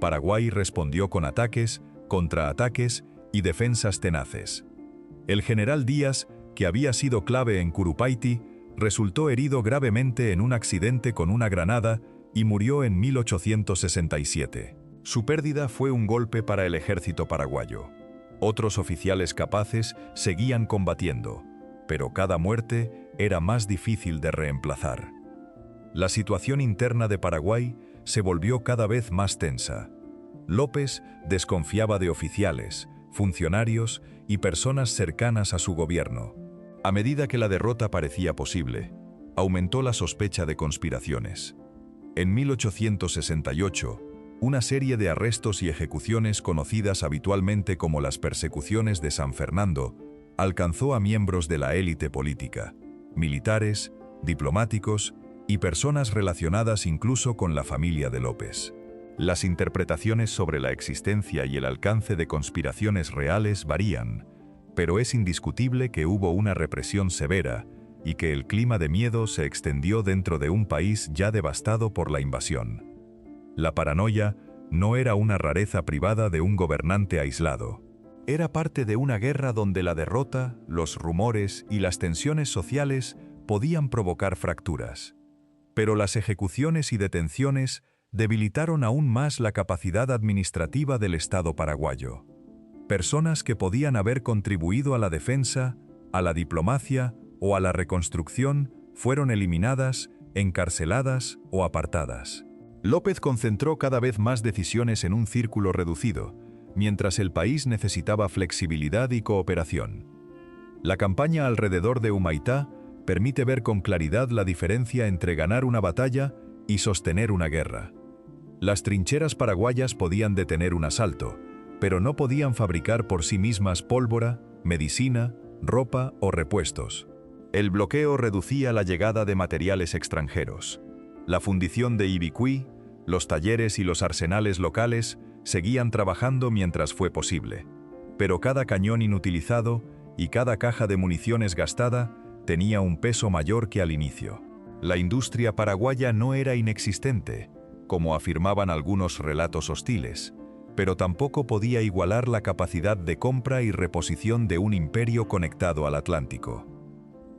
S1: Paraguay respondió con ataques, contraataques y defensas tenaces. El general Díaz, que había sido clave en Curupayty, resultó herido gravemente en un accidente con una granada y murió en 1867. Su pérdida fue un golpe para el ejército paraguayo. Otros oficiales capaces seguían combatiendo, pero cada muerte era más difícil de reemplazar. La situación interna de Paraguay se volvió cada vez más tensa. López desconfiaba de oficiales, funcionarios y personas cercanas a su gobierno. A medida que la derrota parecía posible, aumentó la sospecha de conspiraciones. En 1868, una serie de arrestos y ejecuciones conocidas habitualmente como las persecuciones de San Fernando alcanzó a miembros de la élite política, militares, diplomáticos y personas relacionadas incluso con la familia de López. Las interpretaciones sobre la existencia y el alcance de conspiraciones reales varían, pero es indiscutible que hubo una represión severa y que el clima de miedo se extendió dentro de un país ya devastado por la invasión. La paranoia no era una rareza privada de un gobernante aislado. Era parte de una guerra donde la derrota, los rumores y las tensiones sociales podían provocar fracturas. Pero las ejecuciones y detenciones debilitaron aún más la capacidad administrativa del Estado paraguayo. Personas que podían haber contribuido a la defensa, a la diplomacia o a la reconstrucción fueron eliminadas, encarceladas o apartadas. López concentró cada vez más decisiones en un círculo reducido, mientras el país necesitaba flexibilidad y cooperación. La campaña alrededor de Humaitá permite ver con claridad la diferencia entre ganar una batalla y sostener una guerra. Las trincheras paraguayas podían detener un asalto, pero no podían fabricar por sí mismas pólvora, medicina, ropa o repuestos. El bloqueo reducía la llegada de materiales extranjeros. La fundición de Ibicuí, los talleres y los arsenales locales seguían trabajando mientras fue posible, pero cada cañón inutilizado y cada caja de municiones gastada tenía un peso mayor que al inicio. La industria paraguaya no era inexistente, como afirmaban algunos relatos hostiles, pero tampoco podía igualar la capacidad de compra y reposición de un imperio conectado al Atlántico.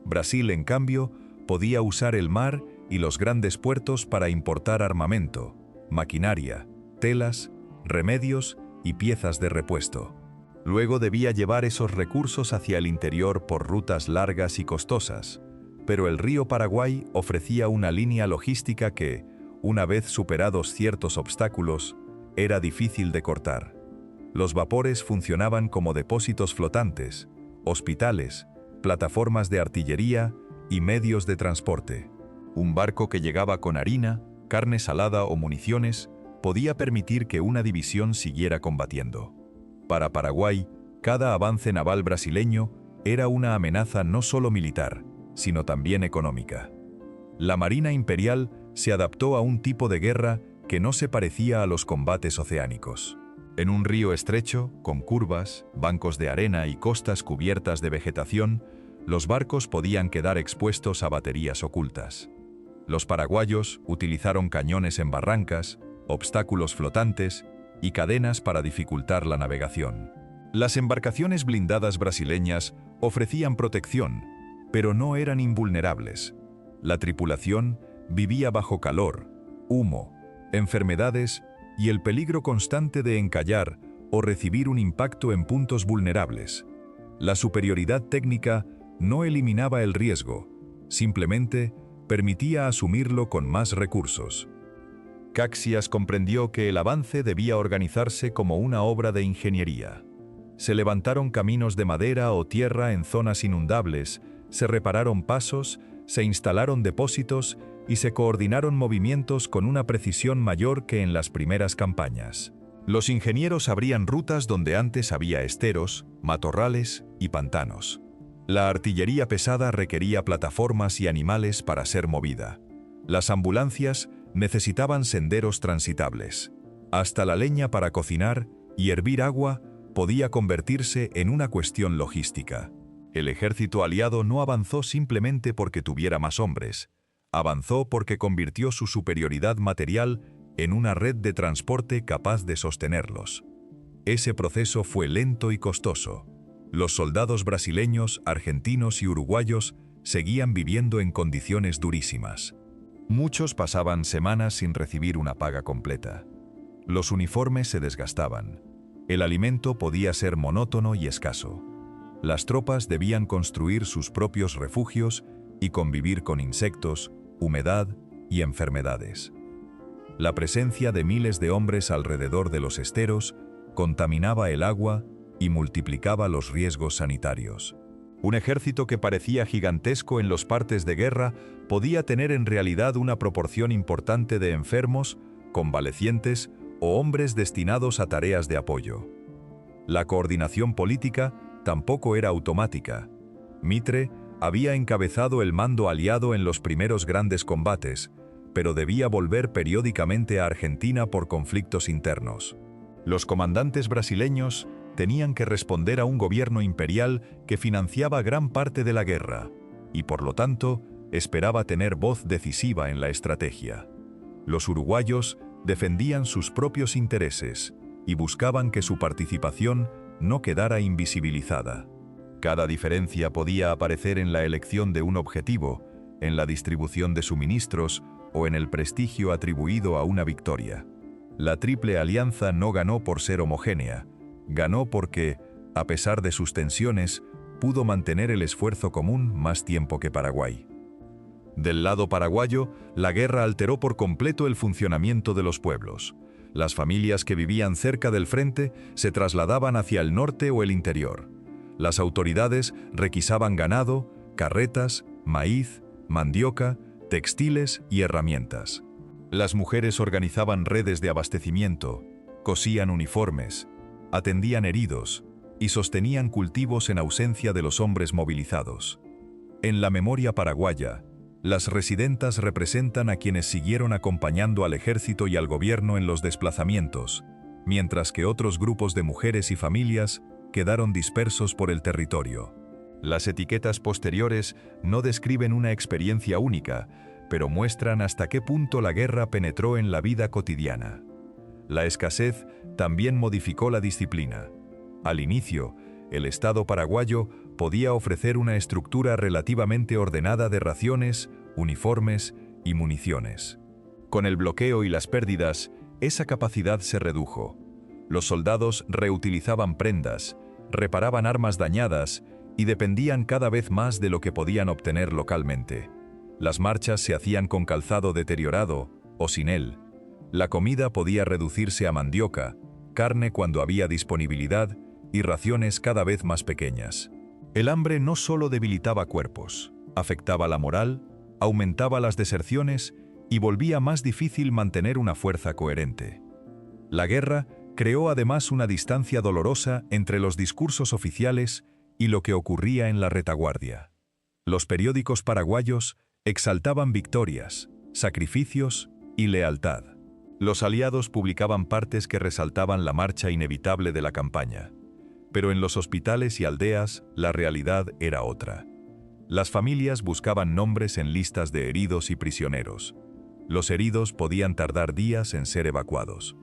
S1: Brasil, en cambio, podía usar el mar y los grandes puertos para importar armamento, maquinaria, telas, remedios y piezas de repuesto. Luego debía llevar esos recursos hacia el interior por rutas largas y costosas, pero el río Paraguay ofrecía una línea logística que, una vez superados ciertos obstáculos, era difícil de cortar. Los vapores funcionaban como depósitos flotantes, hospitales, plataformas de artillería y medios de transporte. Un barco que llegaba con harina, carne salada o municiones podía permitir que una división siguiera combatiendo. Para Paraguay, cada avance naval brasileño era una amenaza no solo militar, sino también económica. La Marina Imperial se adaptó a un tipo de guerra que no se parecía a los combates oceánicos. En un río estrecho, con curvas, bancos de arena y costas cubiertas de vegetación, los barcos podían quedar expuestos a baterías ocultas. Los paraguayos utilizaron cañones en barrancas, obstáculos flotantes y cadenas para dificultar la navegación. Las embarcaciones blindadas brasileñas ofrecían protección, pero no eran invulnerables. La tripulación vivía bajo calor, humo, enfermedades y el peligro constante de encallar o recibir un impacto en puntos vulnerables. La superioridad técnica no eliminaba el riesgo, simplemente permitía asumirlo con más recursos. Caxias comprendió que el avance debía organizarse como una obra de ingeniería. Se levantaron caminos de madera o tierra en zonas inundables, se repararon pasos, se instalaron depósitos y se coordinaron movimientos con una precisión mayor que en las primeras campañas. Los ingenieros abrían rutas donde antes había esteros, matorrales y pantanos. La artillería pesada requería plataformas y animales para ser movida. Las ambulancias necesitaban senderos transitables. Hasta la leña para cocinar y hervir agua podía convertirse en una cuestión logística. El ejército aliado no avanzó simplemente porque tuviera más hombres. Avanzó porque convirtió su superioridad material en una red de transporte capaz de sostenerlos. Ese proceso fue lento y costoso. Los soldados brasileños, argentinos y uruguayos seguían viviendo en condiciones durísimas. Muchos pasaban semanas sin recibir una paga completa. Los uniformes se desgastaban. El alimento podía ser monótono y escaso. Las tropas debían construir sus propios refugios y convivir con insectos, humedad y enfermedades. La presencia de miles de hombres alrededor de los esteros contaminaba el agua y multiplicaba los riesgos sanitarios. Un ejército que parecía gigantesco en los partes de guerra podía tener en realidad una proporción importante de enfermos, convalecientes o hombres destinados a tareas de apoyo. La coordinación política tampoco era automática. Mitre había encabezado el mando aliado en los primeros grandes combates, pero debía volver periódicamente a Argentina por conflictos internos. Los comandantes brasileños tenían que responder a un gobierno imperial que financiaba gran parte de la guerra, y por lo tanto, esperaba tener voz decisiva en la estrategia. Los uruguayos defendían sus propios intereses y buscaban que su participación no quedara invisibilizada. Cada diferencia podía aparecer en la elección de un objetivo, en la distribución de suministros o en el prestigio atribuido a una victoria. La Triple Alianza no ganó por ser homogénea, ganó porque, a pesar de sus tensiones, pudo mantener el esfuerzo común más tiempo que Paraguay. Del lado paraguayo, la guerra alteró por completo el funcionamiento de los pueblos. Las familias que vivían cerca del frente se trasladaban hacia el norte o el interior. Las autoridades requisaban ganado, carretas maíz, mandioca, textiles y herramientas. Las mujeres organizaban redes de abastecimiento, cosían uniformes, atendían heridos y sostenían cultivos en ausencia de los hombres movilizados. En la memoria paraguaya, las residentas representan a quienes siguieron acompañando al ejército y al gobierno en los desplazamientos, mientras que otros grupos de mujeres y familias quedaron dispersos por el territorio. Las etiquetas posteriores no describen una experiencia única, pero muestran hasta qué punto la guerra penetró en la vida cotidiana. La escasez también modificó la disciplina. Al inicio, el Estado paraguayo podía ofrecer una estructura relativamente ordenada de raciones, uniformes y municiones. Con el bloqueo y las pérdidas, esa capacidad se redujo. Los soldados reutilizaban prendas, reparaban armas dañadas y dependían cada vez más de lo que podían obtener localmente. Las marchas se hacían con calzado deteriorado o sin él. La comida podía reducirse a mandioca, carne cuando había disponibilidad y raciones cada vez más pequeñas. El hambre no solo debilitaba cuerpos, afectaba la moral, aumentaba las deserciones y volvía más difícil mantener una fuerza coherente. La guerra creó además una distancia dolorosa entre los discursos oficiales y lo que ocurría en la retaguardia. Los periódicos paraguayos exaltaban victorias, sacrificios y lealtad. Los aliados publicaban partes que resaltaban la marcha inevitable de la campaña. Pero en los hospitales y aldeas, la realidad era otra. Las familias buscaban nombres en listas de heridos y prisioneros. Los heridos podían tardar días en ser evacuados.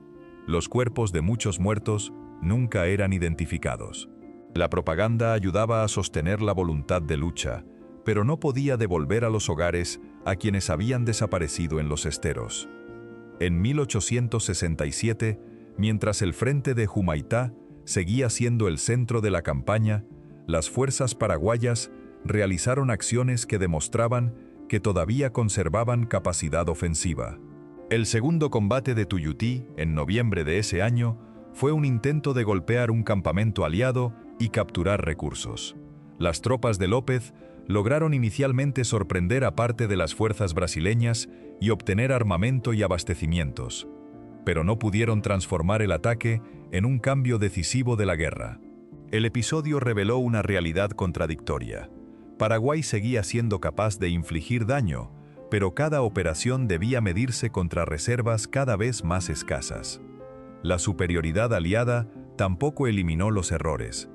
S1: Los cuerpos de muchos muertos nunca eran identificados. La propaganda ayudaba a sostener la voluntad de lucha, pero no podía devolver a los hogares a quienes habían desaparecido en los esteros. En 1867, mientras el frente de Humaitá seguía siendo el centro de la campaña, las fuerzas paraguayas realizaron acciones que demostraban que todavía conservaban capacidad ofensiva. El segundo combate de Tuyutí, en noviembre de ese año, fue un intento de golpear un campamento aliado y capturar recursos. Las tropas de López lograron inicialmente sorprender a parte de las fuerzas brasileñas y obtener armamento y abastecimientos, pero no pudieron transformar el ataque en un cambio decisivo de la guerra. El episodio reveló una realidad contradictoria. Paraguay seguía siendo capaz de infligir daño, pero cada operación debía medirse contra reservas cada vez más escasas. La superioridad aliada tampoco eliminó los errores.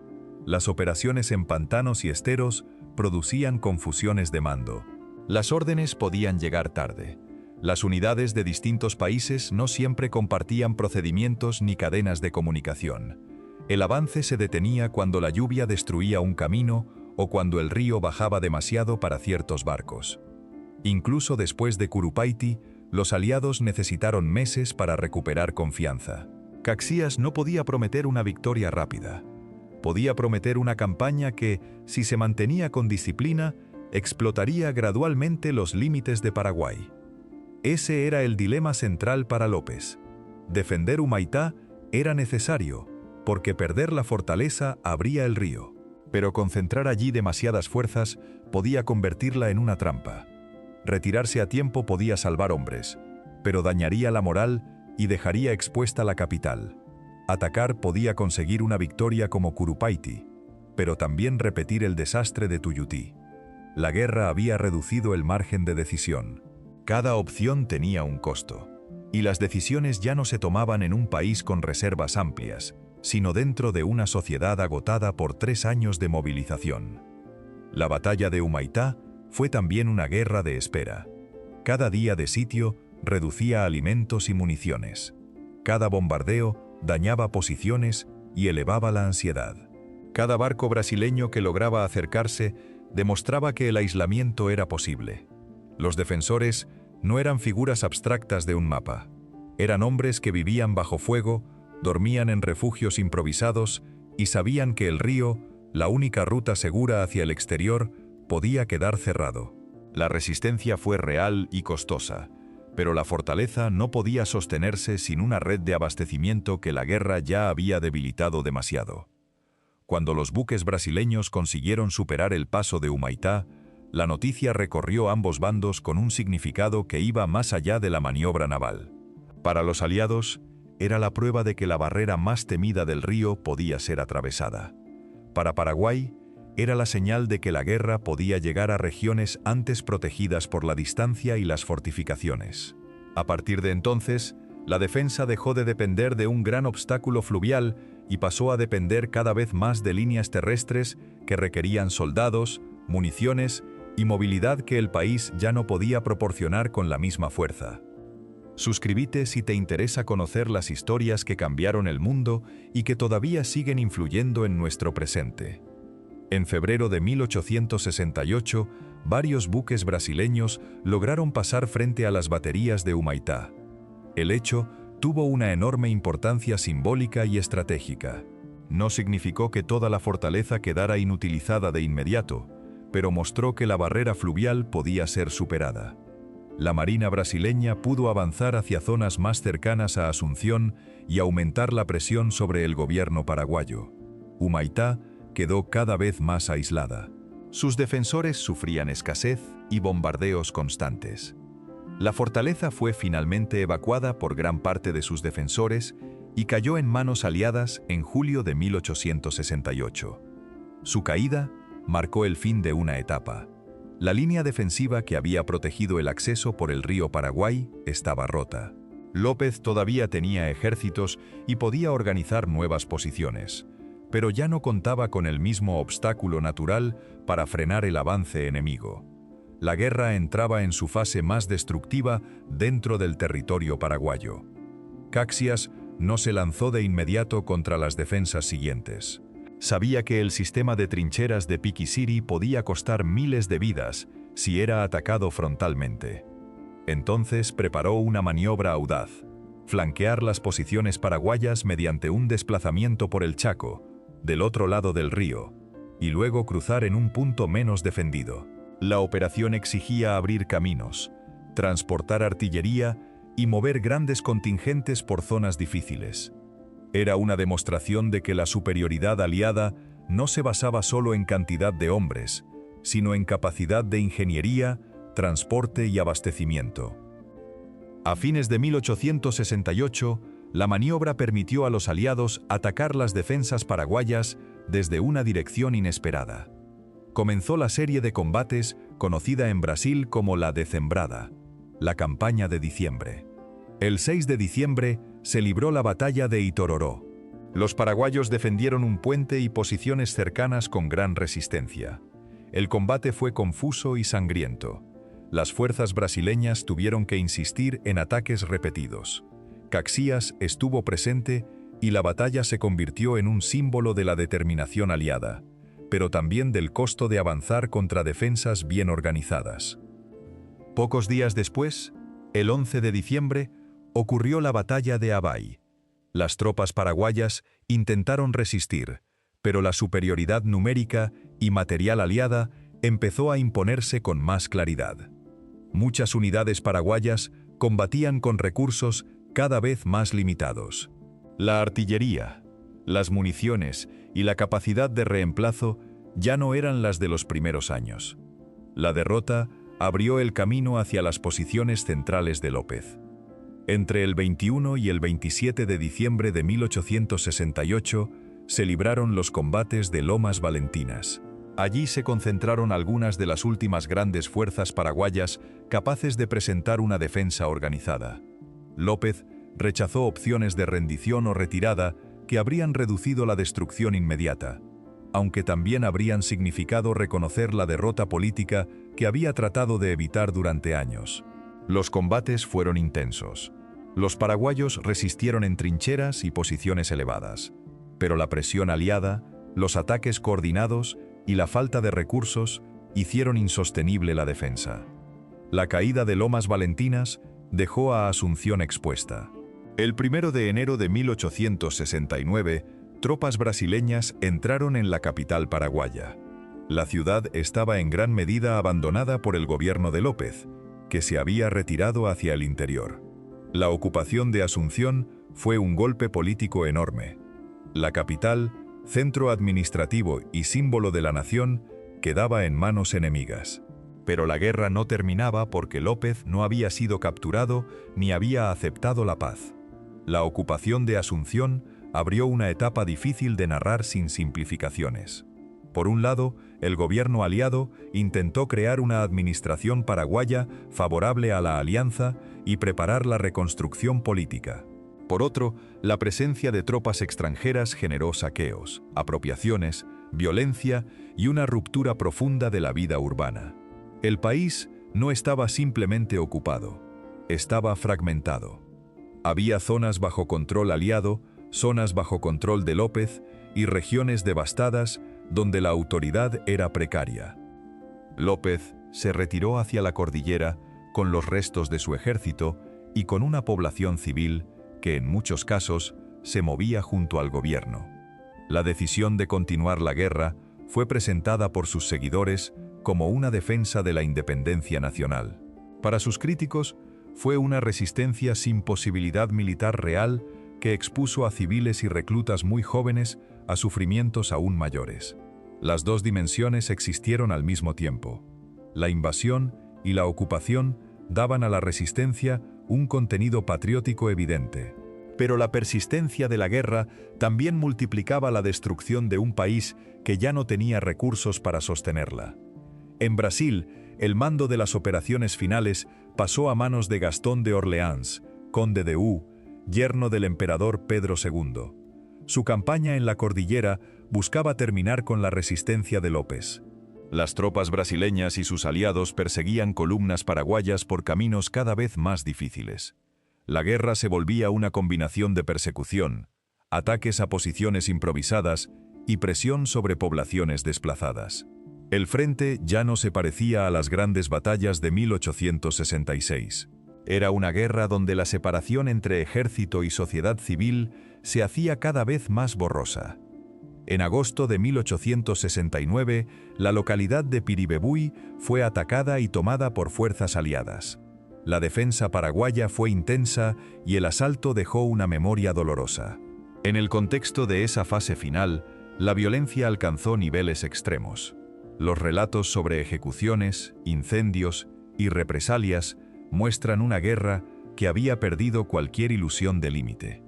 S1: Las operaciones en pantanos y esteros producían confusiones de mando. Las órdenes podían llegar tarde. Las unidades de distintos países no siempre compartían procedimientos ni cadenas de comunicación. El avance se detenía cuando la lluvia destruía un camino o cuando el río bajaba demasiado para ciertos barcos. Incluso después de Curupayty, los aliados necesitaron meses para recuperar confianza. Caxias no podía prometer una victoria rápida. Podía prometer una campaña que, si se mantenía con disciplina, explotaría gradualmente los límites de Paraguay. Ese era el dilema central para López. Defender Humaitá era necesario, porque perder la fortaleza abría el río. Pero concentrar allí demasiadas fuerzas podía convertirla en una trampa. Retirarse a tiempo podía salvar hombres, pero dañaría la moral y dejaría expuesta la capital. Atacar podía conseguir una victoria como Curupayty, pero también repetir el desastre de Tuyutí. La guerra había reducido el margen de decisión. Cada opción tenía un costo, y las decisiones ya no se tomaban en un país con reservas amplias, sino dentro de una sociedad agotada por 3 años de movilización. La batalla de Humaitá fue también una guerra de espera. Cada día de sitio reducía alimentos y municiones. Cada bombardeo dañaba posiciones y elevaba la ansiedad. Cada barco brasileño que lograba acercarse demostraba que el aislamiento era posible. Los defensores no eran figuras abstractas de un mapa. Eran hombres que vivían bajo fuego, dormían en refugios improvisados y sabían que el río, la única ruta segura hacia el exterior, podía quedar cerrado. La resistencia fue real y costosa, pero la fortaleza no podía sostenerse sin una red de abastecimiento que la guerra ya había debilitado demasiado. Cuando los buques brasileños consiguieron superar el paso de Humaitá, La noticia recorrió ambos bandos con un significado que iba más allá de la maniobra naval. Para los aliados, era la prueba de que la barrera más temida del río podía ser atravesada. Para Paraguay, era la señal de que la guerra podía llegar a regiones antes protegidas por la distancia y las fortificaciones. A partir de entonces, la defensa dejó de depender de un gran obstáculo fluvial y pasó a depender cada vez más de líneas terrestres que requerían soldados, municiones y movilidad que el país ya no podía proporcionar con la misma fuerza. Suscríbete si te interesa conocer las historias que cambiaron el mundo y que todavía siguen influyendo en nuestro presente. En febrero de 1868, varios buques brasileños lograron pasar frente a las baterías de Humaitá. El hecho tuvo una enorme importancia simbólica y estratégica. No significó que toda la fortaleza quedara inutilizada de inmediato, pero mostró que la barrera fluvial podía ser superada. La Marina brasileña pudo avanzar hacia zonas más cercanas a Asunción y aumentar la presión sobre el gobierno paraguayo. Humaitá quedó cada vez más aislada. Sus defensores sufrían escasez y bombardeos constantes. La fortaleza fue finalmente evacuada por gran parte de sus defensores y cayó en manos aliadas en julio de 1868. Su caída marcó el fin de una etapa. La línea defensiva que había protegido el acceso por el río Paraguay estaba rota. López todavía tenía ejércitos y podía organizar nuevas posiciones, pero ya no contaba con el mismo obstáculo natural para frenar el avance enemigo. La guerra entraba en su fase más destructiva dentro del territorio paraguayo. Caxias no se lanzó de inmediato contra las defensas siguientes. Sabía que el sistema de trincheras de Piquiciri podía costar miles de vidas si era atacado frontalmente. Entonces preparó una maniobra audaz: flanquear las posiciones paraguayas mediante un desplazamiento por el Chaco, del otro lado del río, y luego cruzar en un punto menos defendido. La operación exigía abrir caminos, transportar artillería y mover grandes contingentes por zonas difíciles. Era una demostración de que la superioridad aliada no se basaba solo en cantidad de hombres, sino en capacidad de ingeniería, transporte y abastecimiento. A fines de 1868, la maniobra permitió a los aliados atacar las defensas paraguayas desde una dirección inesperada. Comenzó la serie de combates conocida en Brasil como la Decembrada, la campaña de diciembre. El 6 de diciembre se libró la batalla de Itororó. Los paraguayos defendieron un puente y posiciones cercanas con gran resistencia. El combate fue confuso y sangriento. Las fuerzas brasileñas tuvieron que insistir en ataques repetidos. Caxias estuvo presente y la batalla se convirtió en un símbolo de la determinación aliada, pero también del costo de avanzar contra defensas bien organizadas. Pocos días después, el 11 de diciembre, ocurrió la batalla de Abay. Las tropas paraguayas intentaron resistir, pero la superioridad numérica y material aliada empezó a imponerse con más claridad. Muchas unidades paraguayas combatían con recursos cada vez más limitados. La artillería, las municiones y la capacidad de reemplazo ya no eran las de los primeros años. La derrota abrió el camino hacia las posiciones centrales de López. Entre el 21 y el 27 de diciembre de 1868 se libraron los combates de Lomas Valentinas. Allí se concentraron algunas de las últimas grandes fuerzas paraguayas capaces de presentar una defensa organizada. López rechazó opciones de rendición o retirada que habrían reducido la destrucción inmediata, aunque también habrían significado reconocer la derrota política que había tratado de evitar durante años. Los combates fueron intensos. Los paraguayos resistieron en trincheras y posiciones elevadas, pero la presión aliada, los ataques coordinados y la falta de recursos hicieron insostenible la defensa. La caída de Lomas Valentinas dejó a Asunción expuesta. El 1 de enero de 1869, tropas brasileñas entraron en la capital paraguaya. La ciudad estaba en gran medida abandonada por el gobierno de López, que se había retirado hacia el interior. La ocupación de Asunción fue un golpe político enorme. La capital, centro administrativo y símbolo de la nación, quedaba en manos enemigas. Pero la guerra no terminaba porque López no había sido capturado ni había aceptado la paz. La ocupación de Asunción abrió una etapa difícil de narrar sin simplificaciones. Por un lado, el gobierno aliado intentó crear una administración paraguaya favorable a la alianza y preparar la reconstrucción política. Por otro, la presencia de tropas extranjeras generó saqueos, apropiaciones, violencia y una ruptura profunda de la vida urbana. El país no estaba simplemente ocupado, estaba fragmentado. Había zonas bajo control aliado, zonas bajo control de López y regiones devastadas donde la autoridad era precaria. López se retiró hacia la cordillera con los restos de su ejército y con una población civil que en muchos casos se movía junto al gobierno. La decisión de continuar la guerra fue presentada por sus seguidores como una defensa de la independencia nacional. Para sus críticos, fue una resistencia sin posibilidad militar real que expuso a civiles y reclutas muy jóvenes a sufrimientos aún mayores. Las dos dimensiones existieron al mismo tiempo. La invasión y la ocupación daban a la resistencia un contenido patriótico evidente. Pero la persistencia de la guerra también multiplicaba la destrucción de un país que ya no tenía recursos para sostenerla. En Brasil, el mando de las operaciones finales pasó a manos de Gastón de Orleans, conde de U, yerno del emperador Pedro II. Su campaña en la cordillera buscaba terminar con la resistencia de López. Las tropas brasileñas y sus aliados perseguían columnas paraguayas por caminos cada vez más difíciles. La guerra se volvía una combinación de persecución, ataques a posiciones improvisadas y presión sobre poblaciones desplazadas. El frente ya no se parecía a las grandes batallas de 1866. Era una guerra donde la separación entre ejército y sociedad civil se hacía cada vez más borrosa. En agosto de 1869, la localidad de Piribebuy fue atacada y tomada por fuerzas aliadas. La defensa paraguaya fue intensa y el asalto dejó una memoria dolorosa. En el contexto de esa fase final, la violencia alcanzó niveles extremos. Los relatos sobre ejecuciones, incendios y represalias muestran una guerra que había perdido cualquier ilusión de límite.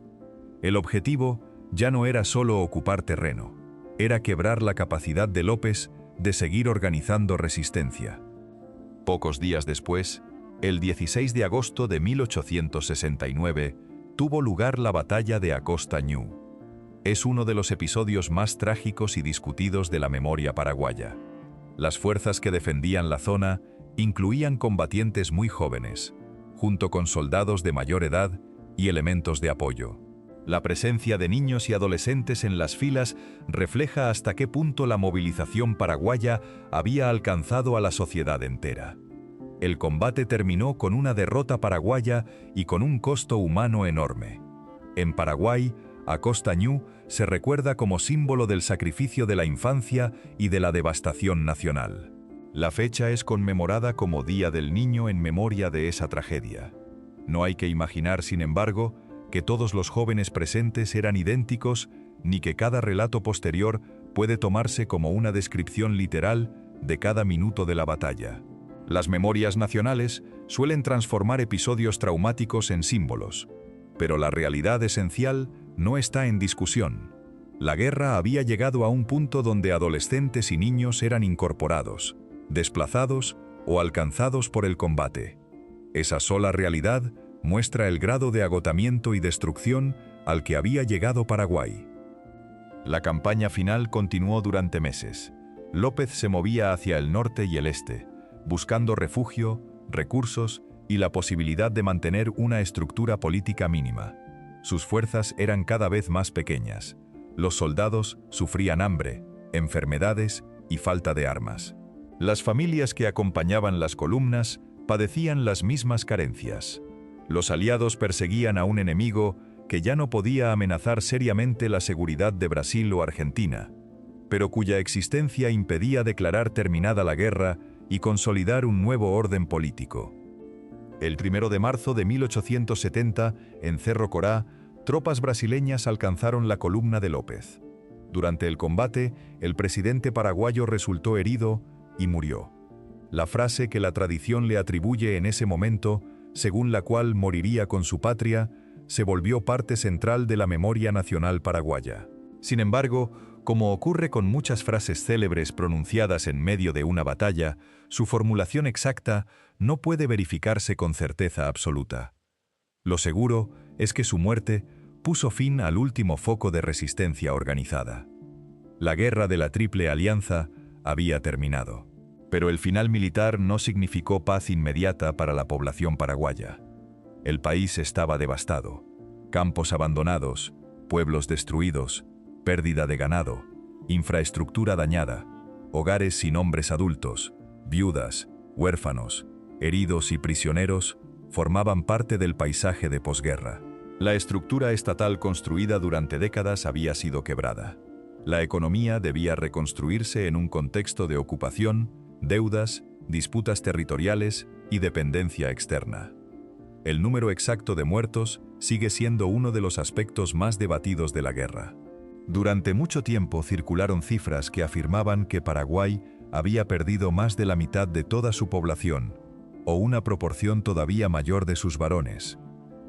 S1: El objetivo ya no era solo ocupar terreno, era quebrar la capacidad de López de seguir organizando resistencia. Pocos días después, el 16 de agosto de 1869, tuvo lugar la batalla de Acosta Ñu. Es uno de los episodios más trágicos y discutidos de la memoria paraguaya. Las fuerzas que defendían la zona incluían combatientes muy jóvenes, junto con soldados de mayor edad y elementos de apoyo. La presencia de niños y adolescentes en las filas refleja hasta qué punto la movilización paraguaya había alcanzado a la sociedad entera. El combate terminó con una derrota paraguaya y con un costo humano enorme. En Paraguay, Acosta Ñu se recuerda como símbolo del sacrificio de la infancia y de la devastación nacional. La fecha es conmemorada como Día del Niño en memoria de esa tragedia. No hay que imaginar, sin embargo, que todos los jóvenes presentes eran idénticos, ni que cada relato posterior puede tomarse como una descripción literal de cada minuto de la batalla. Las memorias nacionales suelen transformar episodios traumáticos en símbolos, pero la realidad esencial no está en discusión. La guerra había llegado a un punto donde adolescentes y niños eran incorporados, desplazados o alcanzados por el combate. Esa sola realidad muestra el grado de agotamiento y destrucción al que había llegado Paraguay. La campaña final continuó durante meses. López se movía hacia el norte y el este, buscando refugio, recursos y la posibilidad de mantener una estructura política mínima. Sus fuerzas eran cada vez más pequeñas. Los soldados sufrían hambre, enfermedades y falta de armas. Las familias que acompañaban las columnas padecían las mismas carencias. Los aliados perseguían a un enemigo que ya no podía amenazar seriamente la seguridad de Brasil o Argentina, pero cuya existencia impedía declarar terminada la guerra y consolidar un nuevo orden político. El 1 de marzo de 1870, en Cerro Corá, tropas brasileñas alcanzaron la columna de López. Durante el combate, el presidente paraguayo resultó herido y murió. La frase que la tradición le atribuye en ese momento, según la cual moriría con su patria, se volvió parte central de la memoria nacional paraguaya. Sin embargo, como ocurre con muchas frases célebres pronunciadas en medio de una batalla, su formulación exacta no puede verificarse con certeza absoluta. Lo seguro es que su muerte puso fin al último foco de resistencia organizada. La guerra de la Triple Alianza había terminado. Pero el final militar no significó paz inmediata para la población paraguaya. El país estaba devastado. Campos abandonados, pueblos destruidos, pérdida de ganado, infraestructura dañada, hogares sin hombres adultos, viudas, huérfanos, heridos y prisioneros formaban parte del paisaje de posguerra. La estructura estatal construida durante décadas había sido quebrada. La economía debía reconstruirse en un contexto de ocupación, deudas, disputas territoriales y dependencia externa. El número exacto de muertos sigue siendo uno de los aspectos más debatidos de la guerra. Durante mucho tiempo circularon cifras que afirmaban que Paraguay había perdido más de la mitad de toda su población, o una proporción todavía mayor de sus varones.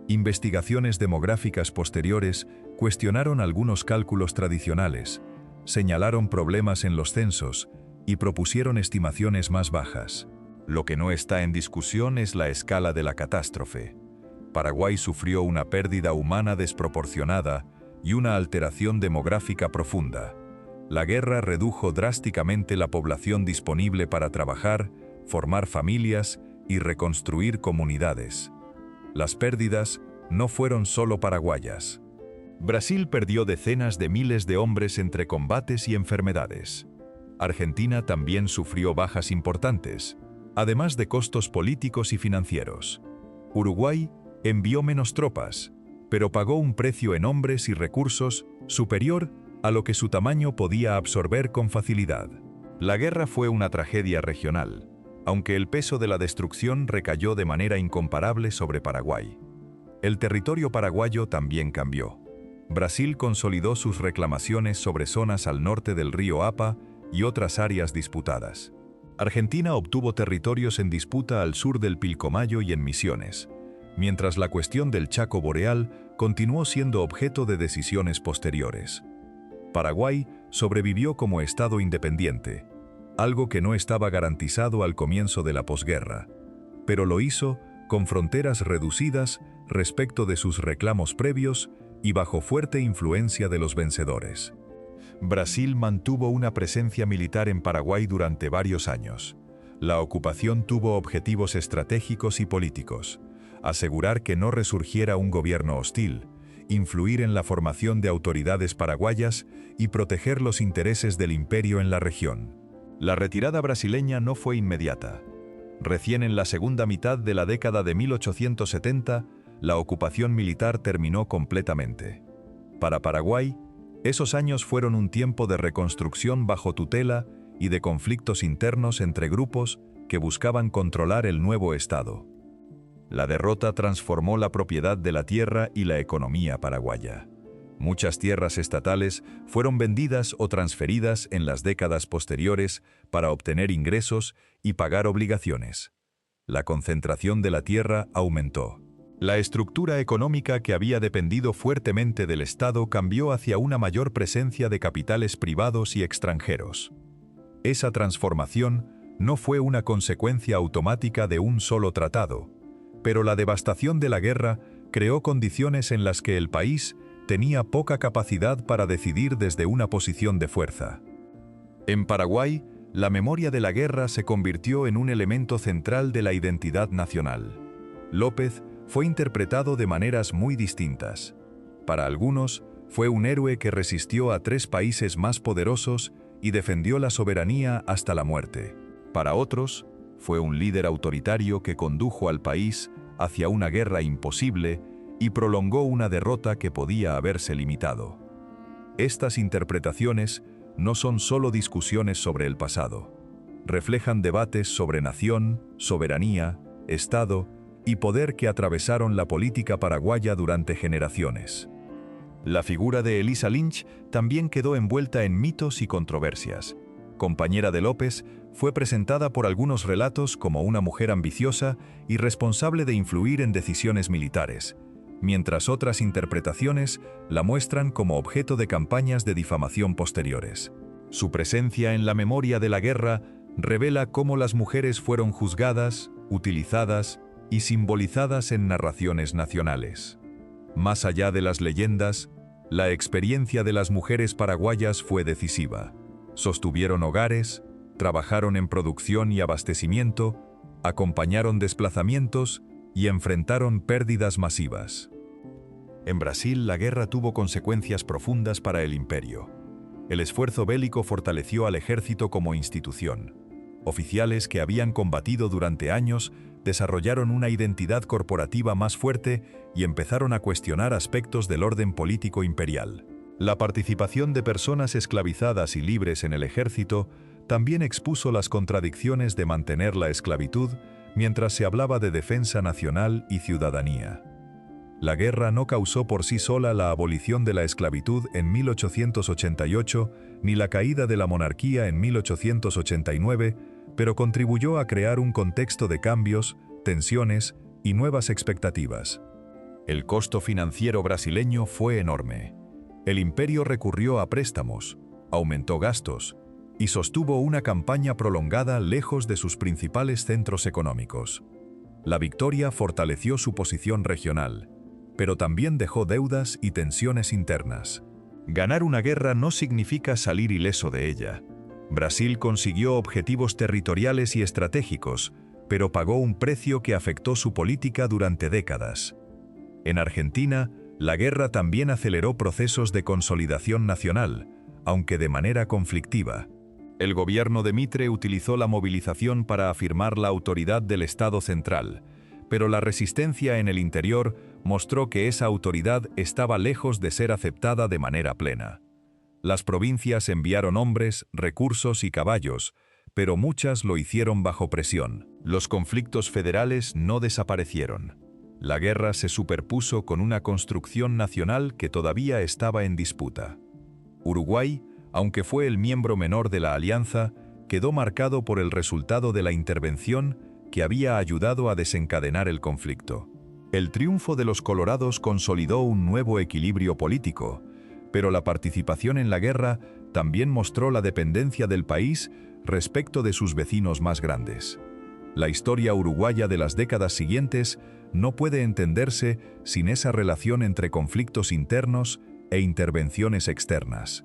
S1: Investigaciones demográficas posteriores cuestionaron algunos cálculos tradicionales, señalaron problemas en los censos y propusieron estimaciones más bajas. Lo que no está en discusión es la escala de la catástrofe. Paraguay sufrió una pérdida humana desproporcionada y una alteración demográfica profunda. La guerra redujo drásticamente la población disponible para trabajar, formar familias y reconstruir comunidades. Las pérdidas no fueron solo paraguayas. Brasil perdió decenas de miles de hombres entre combates y enfermedades. Argentina también sufrió bajas importantes, además de costos políticos y financieros. Uruguay envió menos tropas, pero pagó un precio en hombres y recursos superior a lo que su tamaño podía absorber con facilidad. La guerra fue una tragedia regional, aunque el peso de la destrucción recayó de manera incomparable sobre Paraguay. El territorio paraguayo también cambió. Brasil consolidó sus reclamaciones sobre zonas al norte del río Apa y otras áreas disputadas. Argentina obtuvo territorios en disputa al sur del Pilcomayo y en Misiones, mientras la cuestión del Chaco Boreal continuó siendo objeto de decisiones posteriores. Paraguay sobrevivió como Estado independiente, algo que no estaba garantizado al comienzo de la posguerra, pero lo hizo con fronteras reducidas respecto de sus reclamos previos y bajo fuerte influencia de los vencedores. Brasil mantuvo una presencia militar en Paraguay durante varios años. La ocupación tuvo objetivos estratégicos y políticos: asegurar que no resurgiera un gobierno hostil, influir en la formación de autoridades paraguayas y proteger los intereses del imperio en la región. La retirada brasileña no fue inmediata. Recién en la segunda mitad de la década de 1870, la ocupación militar terminó completamente. Para Paraguay, esos años fueron un tiempo de reconstrucción bajo tutela y de conflictos internos entre grupos que buscaban controlar el nuevo Estado. La derrota transformó la propiedad de la tierra y la economía paraguaya. Muchas tierras estatales fueron vendidas o transferidas en las décadas posteriores para obtener ingresos y pagar obligaciones. La concentración de la tierra aumentó. La estructura económica que había dependido fuertemente del Estado cambió hacia una mayor presencia de capitales privados y extranjeros. Esa transformación no fue una consecuencia automática de un solo tratado, pero la devastación de la guerra creó condiciones en las que el país tenía poca capacidad para decidir desde una posición de fuerza. En Paraguay, la memoria de la guerra se convirtió en un elemento central de la identidad nacional. López fue interpretado de maneras muy distintas. Para algunos, fue un héroe que resistió a 3 países más poderosos y defendió la soberanía hasta la muerte. Para otros, fue un líder autoritario que condujo al país hacia una guerra imposible y prolongó una derrota que podía haberse limitado. Estas interpretaciones no son solo discusiones sobre el pasado. Reflejan debates sobre nación, soberanía, Estado y poder que atravesaron la política paraguaya durante generaciones. La figura de Elisa Lynch también quedó envuelta en mitos y controversias. Compañera de López, fue presentada por algunos relatos como una mujer ambiciosa y responsable de influir en decisiones militares, mientras otras interpretaciones la muestran como objeto de campañas de difamación posteriores. Su presencia en la memoria de la guerra revela cómo las mujeres fueron juzgadas, utilizadas y simbolizadas en narraciones nacionales. Más allá de las leyendas, la experiencia de las mujeres paraguayas fue decisiva. Sostuvieron hogares, trabajaron en producción y abastecimiento, acompañaron desplazamientos y enfrentaron pérdidas masivas. En Brasil, la guerra tuvo consecuencias profundas para el imperio. El esfuerzo bélico fortaleció al ejército como institución. Oficiales que habían combatido durante años desarrollaron una identidad corporativa más fuerte y empezaron a cuestionar aspectos del orden político imperial. La participación de personas esclavizadas y libres en el ejército también expuso las contradicciones de mantener la esclavitud mientras se hablaba de defensa nacional y ciudadanía. La guerra no causó por sí sola la abolición de la esclavitud en 1888 ni la caída de la monarquía en 1889, pero contribuyó a crear un contexto de cambios, tensiones y nuevas expectativas. El costo financiero brasileño fue enorme. El imperio recurrió a préstamos, aumentó gastos y sostuvo una campaña prolongada lejos de sus principales centros económicos. La victoria fortaleció su posición regional, pero también dejó deudas y tensiones internas. Ganar una guerra no significa salir ileso de ella. Brasil consiguió objetivos territoriales y estratégicos, pero pagó un precio que afectó su política durante décadas. En Argentina, la guerra también aceleró procesos de consolidación nacional, aunque de manera conflictiva. El gobierno de Mitre utilizó la movilización para afirmar la autoridad del Estado central, pero la resistencia en el interior mostró que esa autoridad estaba lejos de ser aceptada de manera plena. Las provincias enviaron hombres, recursos y caballos, pero muchas lo hicieron bajo presión. Los conflictos federales no desaparecieron. La guerra se superpuso con una construcción nacional que todavía estaba en disputa. Uruguay, aunque fue el miembro menor de la alianza, quedó marcado por el resultado de la intervención que había ayudado a desencadenar el conflicto. El triunfo de los colorados consolidó un nuevo equilibrio político, pero la participación en la guerra también mostró la dependencia del país respecto de sus vecinos más grandes. La historia uruguaya de las décadas siguientes no puede entenderse sin esa relación entre conflictos internos e intervenciones externas.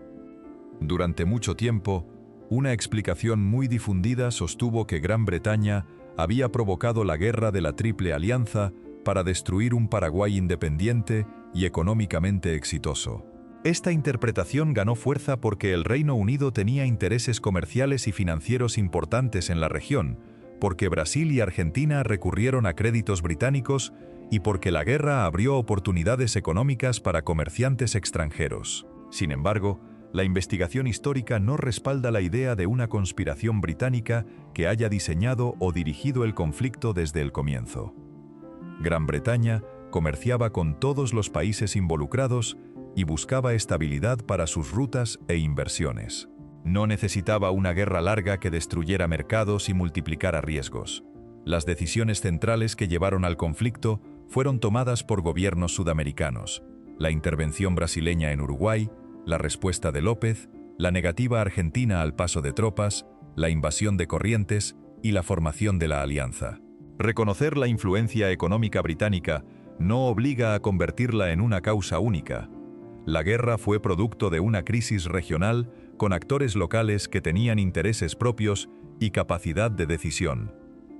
S1: Durante mucho tiempo, una explicación muy difundida sostuvo que Gran Bretaña había provocado la guerra de la Triple Alianza para destruir un Paraguay independiente y económicamente exitoso. Esta interpretación ganó fuerza porque el Reino Unido tenía intereses comerciales y financieros importantes en la región, porque Brasil y Argentina recurrieron a créditos británicos y porque la guerra abrió oportunidades económicas para comerciantes extranjeros. Sin embargo, la investigación histórica no respalda la idea de una conspiración británica que haya diseñado o dirigido el conflicto desde el comienzo. Gran Bretaña comerciaba con todos los países involucrados y buscaba estabilidad para sus rutas e inversiones. No necesitaba una guerra larga que destruyera mercados y multiplicara riesgos. Las decisiones centrales que llevaron al conflicto fueron tomadas por gobiernos sudamericanos: la intervención brasileña en Uruguay, la respuesta de López, la negativa argentina al paso de tropas, la invasión de Corrientes y la formación de la alianza. Reconocer la influencia económica británica no obliga a convertirla en una causa única. La guerra fue producto de una crisis regional con actores locales que tenían intereses propios y capacidad de decisión.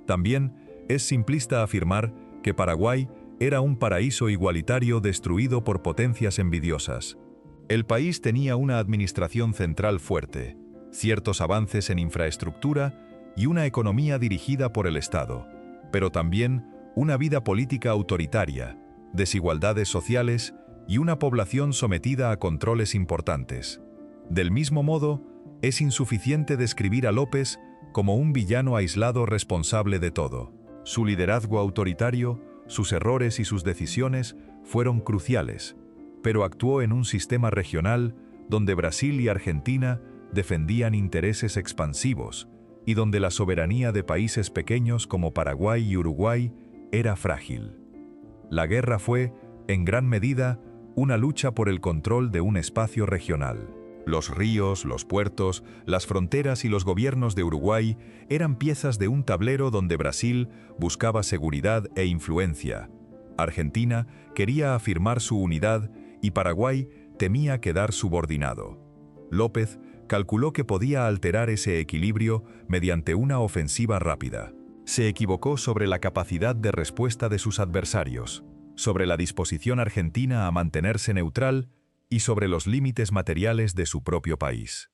S1: También es simplista afirmar que Paraguay era un paraíso igualitario destruido por potencias envidiosas. El país tenía una administración central fuerte, ciertos avances en infraestructura y una economía dirigida por el Estado, pero también una vida política autoritaria, desigualdades sociales y una población sometida a controles importantes. Del mismo modo, es insuficiente describir a López como un villano aislado responsable de todo. Su liderazgo autoritario, sus errores y sus decisiones fueron cruciales, pero actuó en un sistema regional donde Brasil y Argentina defendían intereses expansivos, y donde la soberanía de países pequeños como Paraguay y Uruguay era frágil. La guerra fue, en gran medida, una lucha por el control de un espacio regional. Los ríos, los puertos, las fronteras y los gobiernos de Uruguay eran piezas de un tablero donde Brasil buscaba seguridad e influencia. Argentina quería afirmar su unidad y Paraguay temía quedar subordinado. López calculó que podía alterar ese equilibrio mediante una ofensiva rápida. Se equivocó sobre la capacidad de respuesta de sus adversarios, sobre la disposición argentina a mantenerse neutral y sobre los límites materiales de su propio país.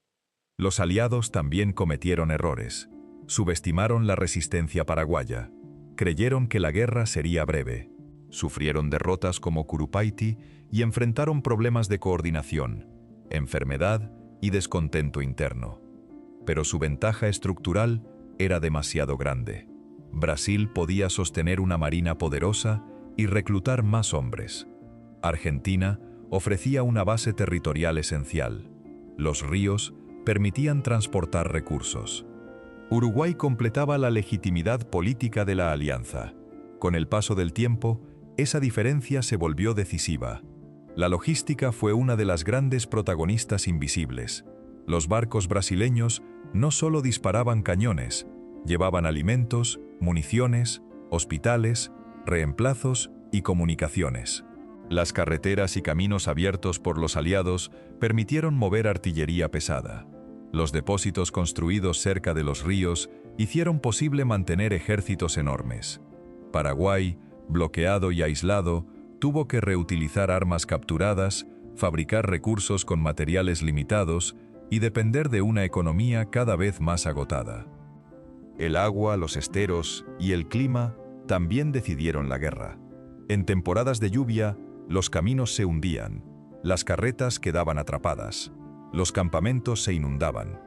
S1: Los aliados también cometieron errores. Subestimaron la resistencia paraguaya. Creyeron que la guerra sería breve. Sufrieron derrotas como Curupayty y enfrentaron problemas de coordinación, enfermedad y descontento interno. Pero su ventaja estructural era demasiado grande. Brasil podía sostener una marina poderosa y reclutar más hombres. Argentina ofrecía una base territorial esencial. Los ríos permitían transportar recursos. Uruguay completaba la legitimidad política de la alianza. Con el paso del tiempo, esa diferencia se volvió decisiva. La logística fue una de las grandes protagonistas invisibles. Los barcos brasileños no solo disparaban cañones, llevaban alimentos, municiones, hospitales, reemplazos y comunicaciones. Las carreteras y caminos abiertos por los aliados permitieron mover artillería pesada. Los depósitos construidos cerca de los ríos hicieron posible mantener ejércitos enormes. Paraguay, bloqueado y aislado, tuvo que reutilizar armas capturadas, fabricar recursos con materiales limitados y depender de una economía cada vez más agotada. El agua, los esteros y el clima también decidieron la guerra. En temporadas de lluvia, los caminos se hundían, las carretas quedaban atrapadas, los campamentos se inundaban.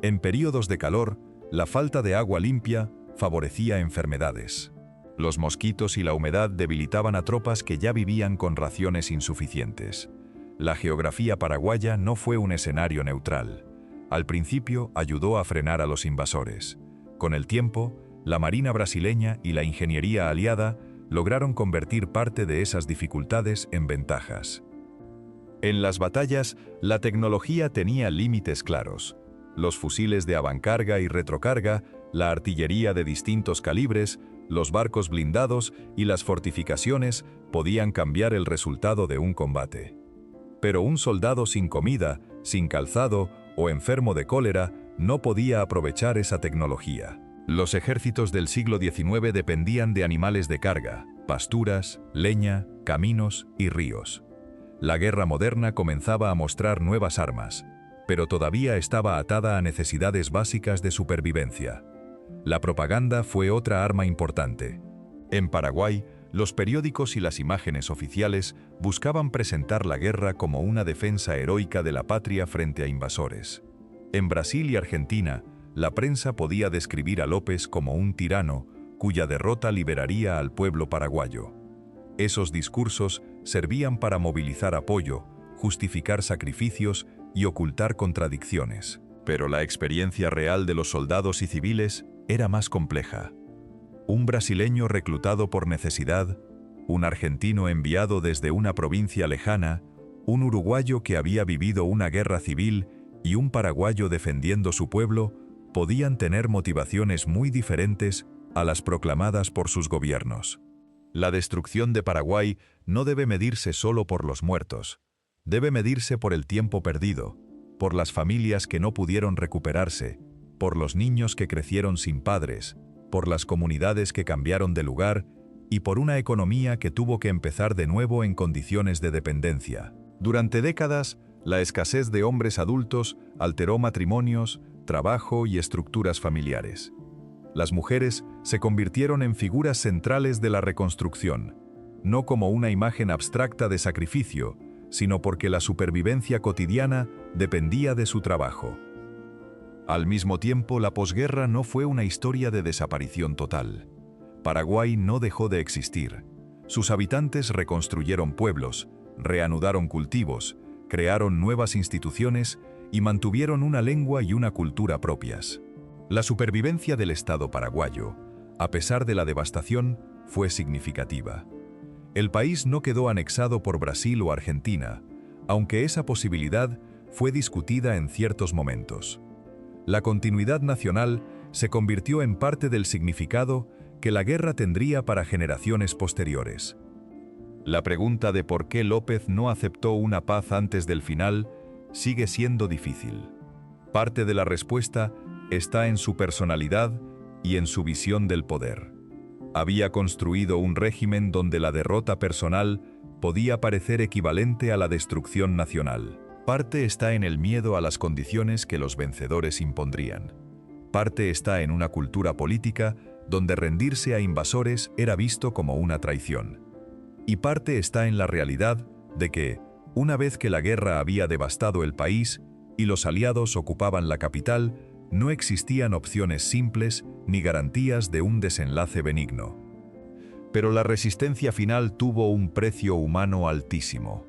S1: En períodos de calor, la falta de agua limpia favorecía enfermedades. Los mosquitos y la humedad debilitaban a tropas que ya vivían con raciones insuficientes. La geografía paraguaya no fue un escenario neutral. Al principio ayudó a frenar a los invasores. Con el tiempo, la marina brasileña y la ingeniería aliada lograron convertir parte de esas dificultades en ventajas. En las batallas, la tecnología tenía límites claros. Los fusiles de avancarga y retrocarga, la artillería de distintos calibres, los barcos blindados y las fortificaciones podían cambiar el resultado de un combate. Pero un soldado sin comida, sin calzado o enfermo de cólera no podía aprovechar esa tecnología. Los ejércitos del siglo XIX dependían de animales de carga, pasturas, leña, caminos y ríos. La guerra moderna comenzaba a mostrar nuevas armas, pero todavía estaba atada a necesidades básicas de supervivencia. La propaganda fue otra arma importante. En Paraguay, los periódicos y las imágenes oficiales buscaban presentar la guerra como una defensa heroica de la patria frente a invasores. En Brasil y Argentina, la prensa podía describir a López como un tirano cuya derrota liberaría al pueblo paraguayo. Esos discursos servían para movilizar apoyo, justificar sacrificios y ocultar contradicciones. Pero la experiencia real de los soldados y civiles era más compleja. Un brasileño reclutado por necesidad, un argentino enviado desde una provincia lejana, un uruguayo que había vivido una guerra civil y un paraguayo defendiendo su pueblo, podían tener motivaciones muy diferentes a las proclamadas por sus gobiernos. La destrucción de Paraguay no debe medirse solo por los muertos, debe medirse por el tiempo perdido, por las familias que no pudieron recuperarse, por los niños que crecieron sin padres, por las comunidades que cambiaron de lugar y por una economía que tuvo que empezar de nuevo en condiciones de dependencia. Durante décadas, la escasez de hombres adultos alteró matrimonios, trabajo y estructuras familiares. Las mujeres se convirtieron en figuras centrales de la reconstrucción, no como una imagen abstracta de sacrificio, sino porque la supervivencia cotidiana dependía de su trabajo. Al mismo tiempo, la posguerra no fue una historia de desaparición total. Paraguay no dejó de existir. Sus habitantes reconstruyeron pueblos, reanudaron cultivos, crearon nuevas instituciones y mantuvieron una lengua y una cultura propias. La supervivencia del Estado paraguayo, a pesar de la devastación, fue significativa. El país no quedó anexado por Brasil o Argentina, aunque esa posibilidad fue discutida en ciertos momentos. La continuidad nacional se convirtió en parte del significado que la guerra tendría para generaciones posteriores. La pregunta de por qué López no aceptó una paz antes del final sigue siendo difícil. Parte de la respuesta está en su personalidad y en su visión del poder. Había construido un régimen donde la derrota personal podía parecer equivalente a la destrucción nacional. Parte está en el miedo a las condiciones que los vencedores impondrían. Parte está en una cultura política donde rendirse a invasores era visto como una traición. Y parte está en la realidad de que, una vez que la guerra había devastado el país y los aliados ocupaban la capital, no existían opciones simples ni garantías de un desenlace benigno. Pero la resistencia final tuvo un precio humano altísimo.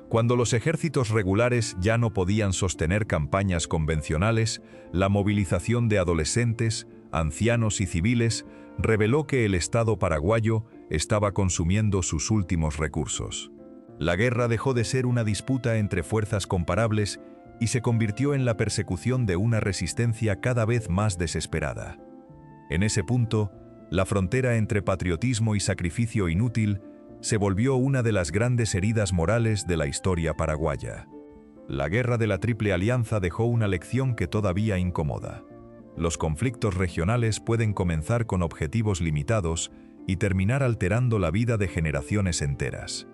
S1: Cuando los ejércitos regulares ya no podían sostener campañas convencionales, la movilización de adolescentes, ancianos y civiles reveló que el Estado paraguayo estaba consumiendo sus últimos recursos. La guerra dejó de ser una disputa entre fuerzas comparables y se convirtió en la persecución de una resistencia cada vez más desesperada. En ese punto, la frontera entre patriotismo y sacrificio inútil se volvió una de las grandes heridas morales de la historia paraguaya. La guerra de la Triple Alianza dejó una lección que todavía incomoda. Los conflictos regionales pueden comenzar con objetivos limitados y terminar alterando la vida de generaciones enteras.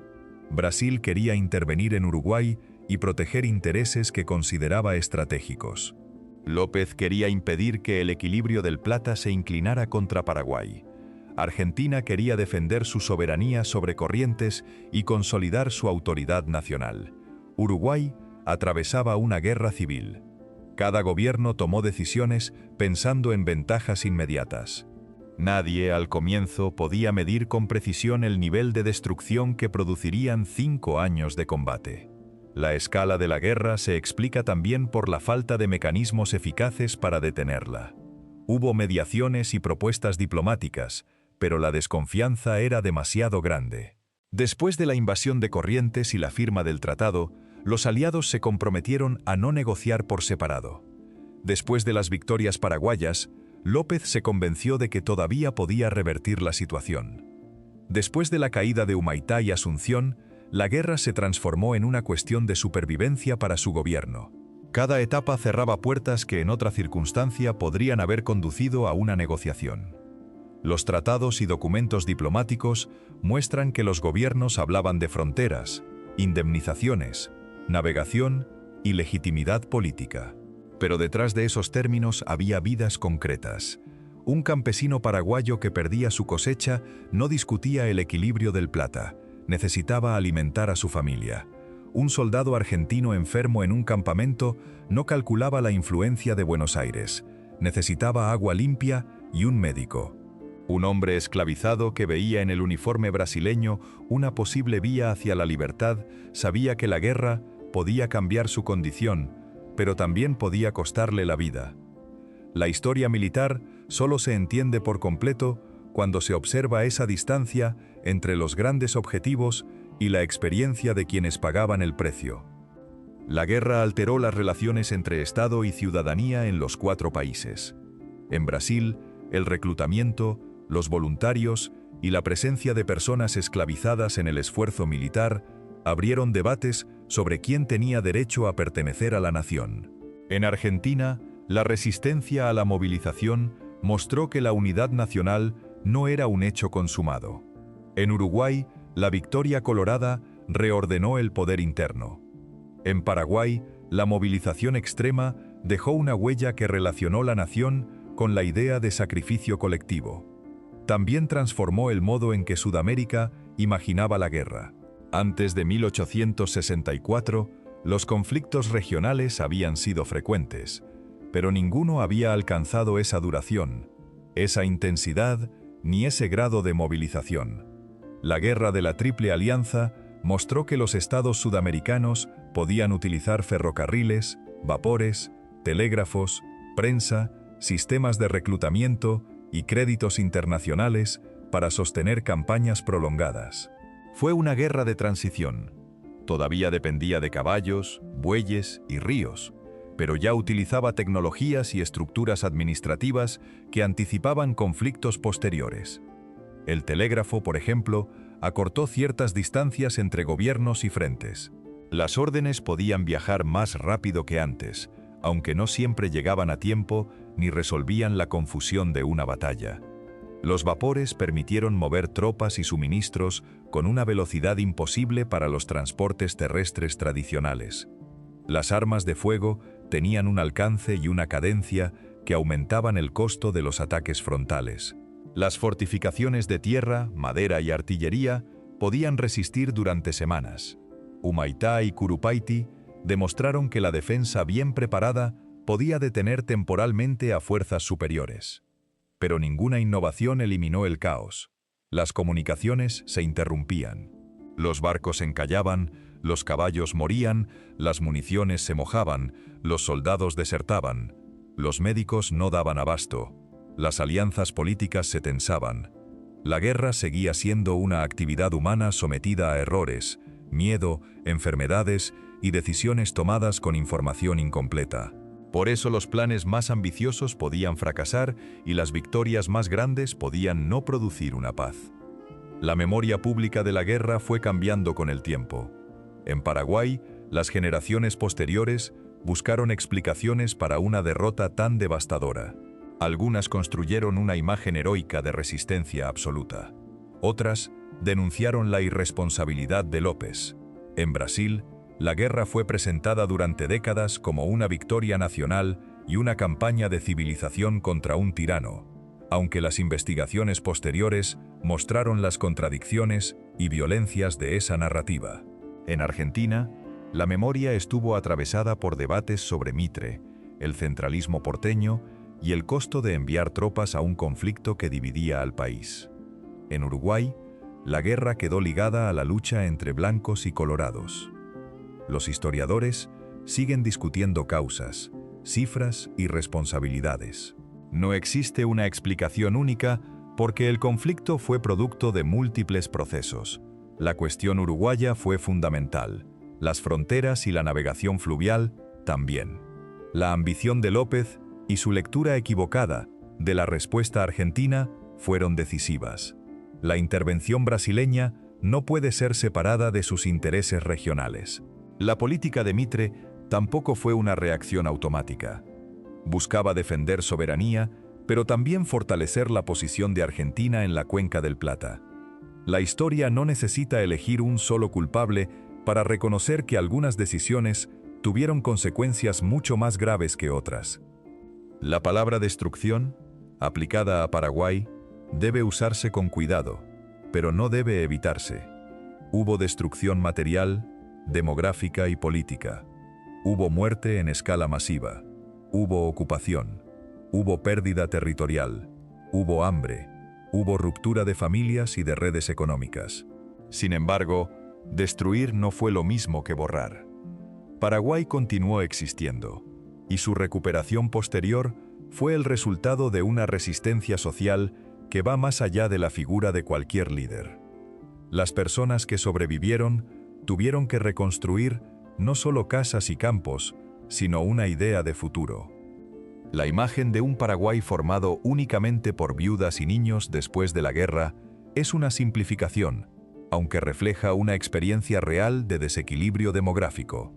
S1: Brasil quería intervenir en Uruguay y proteger intereses que consideraba estratégicos. López quería impedir que el equilibrio del Plata se inclinara contra Paraguay. Argentina quería defender su soberanía sobre Corrientes y consolidar su autoridad nacional. Uruguay atravesaba una guerra civil. Cada gobierno tomó decisiones pensando en ventajas inmediatas. Nadie, al comienzo, podía medir con precisión el nivel de destrucción que producirían 5 años de combate. La escala de la guerra se explica también por la falta de mecanismos eficaces para detenerla. Hubo mediaciones y propuestas diplomáticas, pero la desconfianza era demasiado grande. Después de la invasión de Corrientes y la firma del tratado, los aliados se comprometieron a no negociar por separado. Después de las victorias paraguayas, López se convenció de que todavía podía revertir la situación. Después de la caída de Humaitá y Asunción, la guerra se transformó en una cuestión de supervivencia para su gobierno. Cada etapa cerraba puertas que en otra circunstancia podrían haber conducido a una negociación. Los tratados y documentos diplomáticos muestran que los gobiernos hablaban de fronteras, indemnizaciones, navegación y legitimidad política. Pero detrás de esos términos había vidas concretas. Un campesino paraguayo que perdía su cosecha no discutía el equilibrio del Plata, necesitaba alimentar a su familia. Un soldado argentino enfermo en un campamento no calculaba la influencia de Buenos Aires, necesitaba agua limpia y un médico. Un hombre esclavizado que veía en el uniforme brasileño una posible vía hacia la libertad sabía que la guerra podía cambiar su condición, pero también podía costarle la vida. La historia militar solo se entiende por completo cuando se observa esa distancia entre los grandes objetivos y la experiencia de quienes pagaban el precio. La guerra alteró las relaciones entre Estado y ciudadanía en los 4 países. En Brasil, el reclutamiento, los voluntarios y la presencia de personas esclavizadas en el esfuerzo militar abrieron debates sobre quién tenía derecho a pertenecer a la nación. En Argentina, la resistencia a la movilización mostró que la unidad nacional no era un hecho consumado. En Uruguay, la victoria colorada reordenó el poder interno. En Paraguay, la movilización extrema dejó una huella que relacionó la nación con la idea de sacrificio colectivo. También transformó el modo en que Sudamérica imaginaba la guerra. Antes de 1864, los conflictos regionales habían sido frecuentes, pero ninguno había alcanzado esa duración, esa intensidad ni ese grado de movilización. La guerra de la Triple Alianza mostró que los estados sudamericanos podían utilizar ferrocarriles, vapores, telégrafos, prensa sistemas de reclutamiento y créditos internacionales para sostener campañas prolongadas. Fue una guerra de transición. Todavía dependía de caballos, bueyes y ríos, pero ya utilizaba tecnologías y estructuras administrativas que anticipaban conflictos posteriores. El telégrafo, por ejemplo, acortó ciertas distancias entre gobiernos y frentes. Las órdenes podían viajar más rápido que antes, aunque no siempre llegaban a tiempo ni resolvían la confusión de una batalla. Los vapores permitieron mover tropas y suministros con una velocidad imposible para los transportes terrestres tradicionales. Las armas de fuego tenían un alcance y una cadencia que aumentaban el costo de los ataques frontales. Las fortificaciones de tierra, madera y artillería podían resistir durante semanas. Humaitá y Curupayty demostraron que la defensa bien preparada podía detener temporalmente a fuerzas superiores. Pero ninguna innovación eliminó el caos. Las comunicaciones se interrumpían. Los barcos encallaban, los caballos morían, las municiones se mojaban, los soldados desertaban, los médicos no daban abasto, las alianzas políticas se tensaban. La guerra seguía siendo una actividad humana sometida a errores, miedo, enfermedades y decisiones tomadas con información incompleta. Por eso los planes más ambiciosos podían fracasar y las victorias más grandes podían no producir una paz. La memoria pública de la guerra fue cambiando con el tiempo. En Paraguay, las generaciones posteriores buscaron explicaciones para una derrota tan devastadora. Algunas construyeron una imagen heroica de resistencia absoluta. Otras denunciaron la irresponsabilidad de López. En Brasil, la guerra fue presentada durante décadas como una victoria nacional y una campaña de civilización contra un tirano, aunque las investigaciones posteriores mostraron las contradicciones y violencias de esa narrativa. En Argentina, la memoria estuvo atravesada por debates sobre Mitre, el centralismo porteño y el costo de enviar tropas a un conflicto que dividía al país. En Uruguay, la guerra quedó ligada a la lucha entre blancos y colorados. Los historiadores siguen discutiendo causas, cifras y responsabilidades. No existe una explicación única porque el conflicto fue producto de múltiples procesos. La cuestión uruguaya fue fundamental, las fronteras y la navegación fluvial también. La ambición de López y su lectura equivocada de la respuesta argentina fueron decisivas. La intervención brasileña no puede ser separada de sus intereses regionales. La política de Mitre tampoco fue una reacción automática. Buscaba defender soberanía, pero también fortalecer la posición de Argentina en la Cuenca del Plata. La historia no necesita elegir un solo culpable para reconocer que algunas decisiones tuvieron consecuencias mucho más graves que otras. La palabra destrucción, aplicada a Paraguay, debe usarse con cuidado, pero no debe evitarse. Hubo destrucción material, demográfica y política. Hubo muerte en escala masiva. Hubo ocupación. Hubo pérdida territorial. Hubo hambre. Hubo ruptura de familias y de redes económicas. Sin embargo, destruir no fue lo mismo que borrar. Paraguay continuó existiendo, y su recuperación posterior fue el resultado de una resistencia social que va más allá de la figura de cualquier líder. Las personas que sobrevivieron tuvieron que reconstruir no solo casas y campos, sino una idea de futuro. La imagen de un Paraguay formado únicamente por viudas y niños después de la guerra es una simplificación, aunque refleja una experiencia real de desequilibrio demográfico.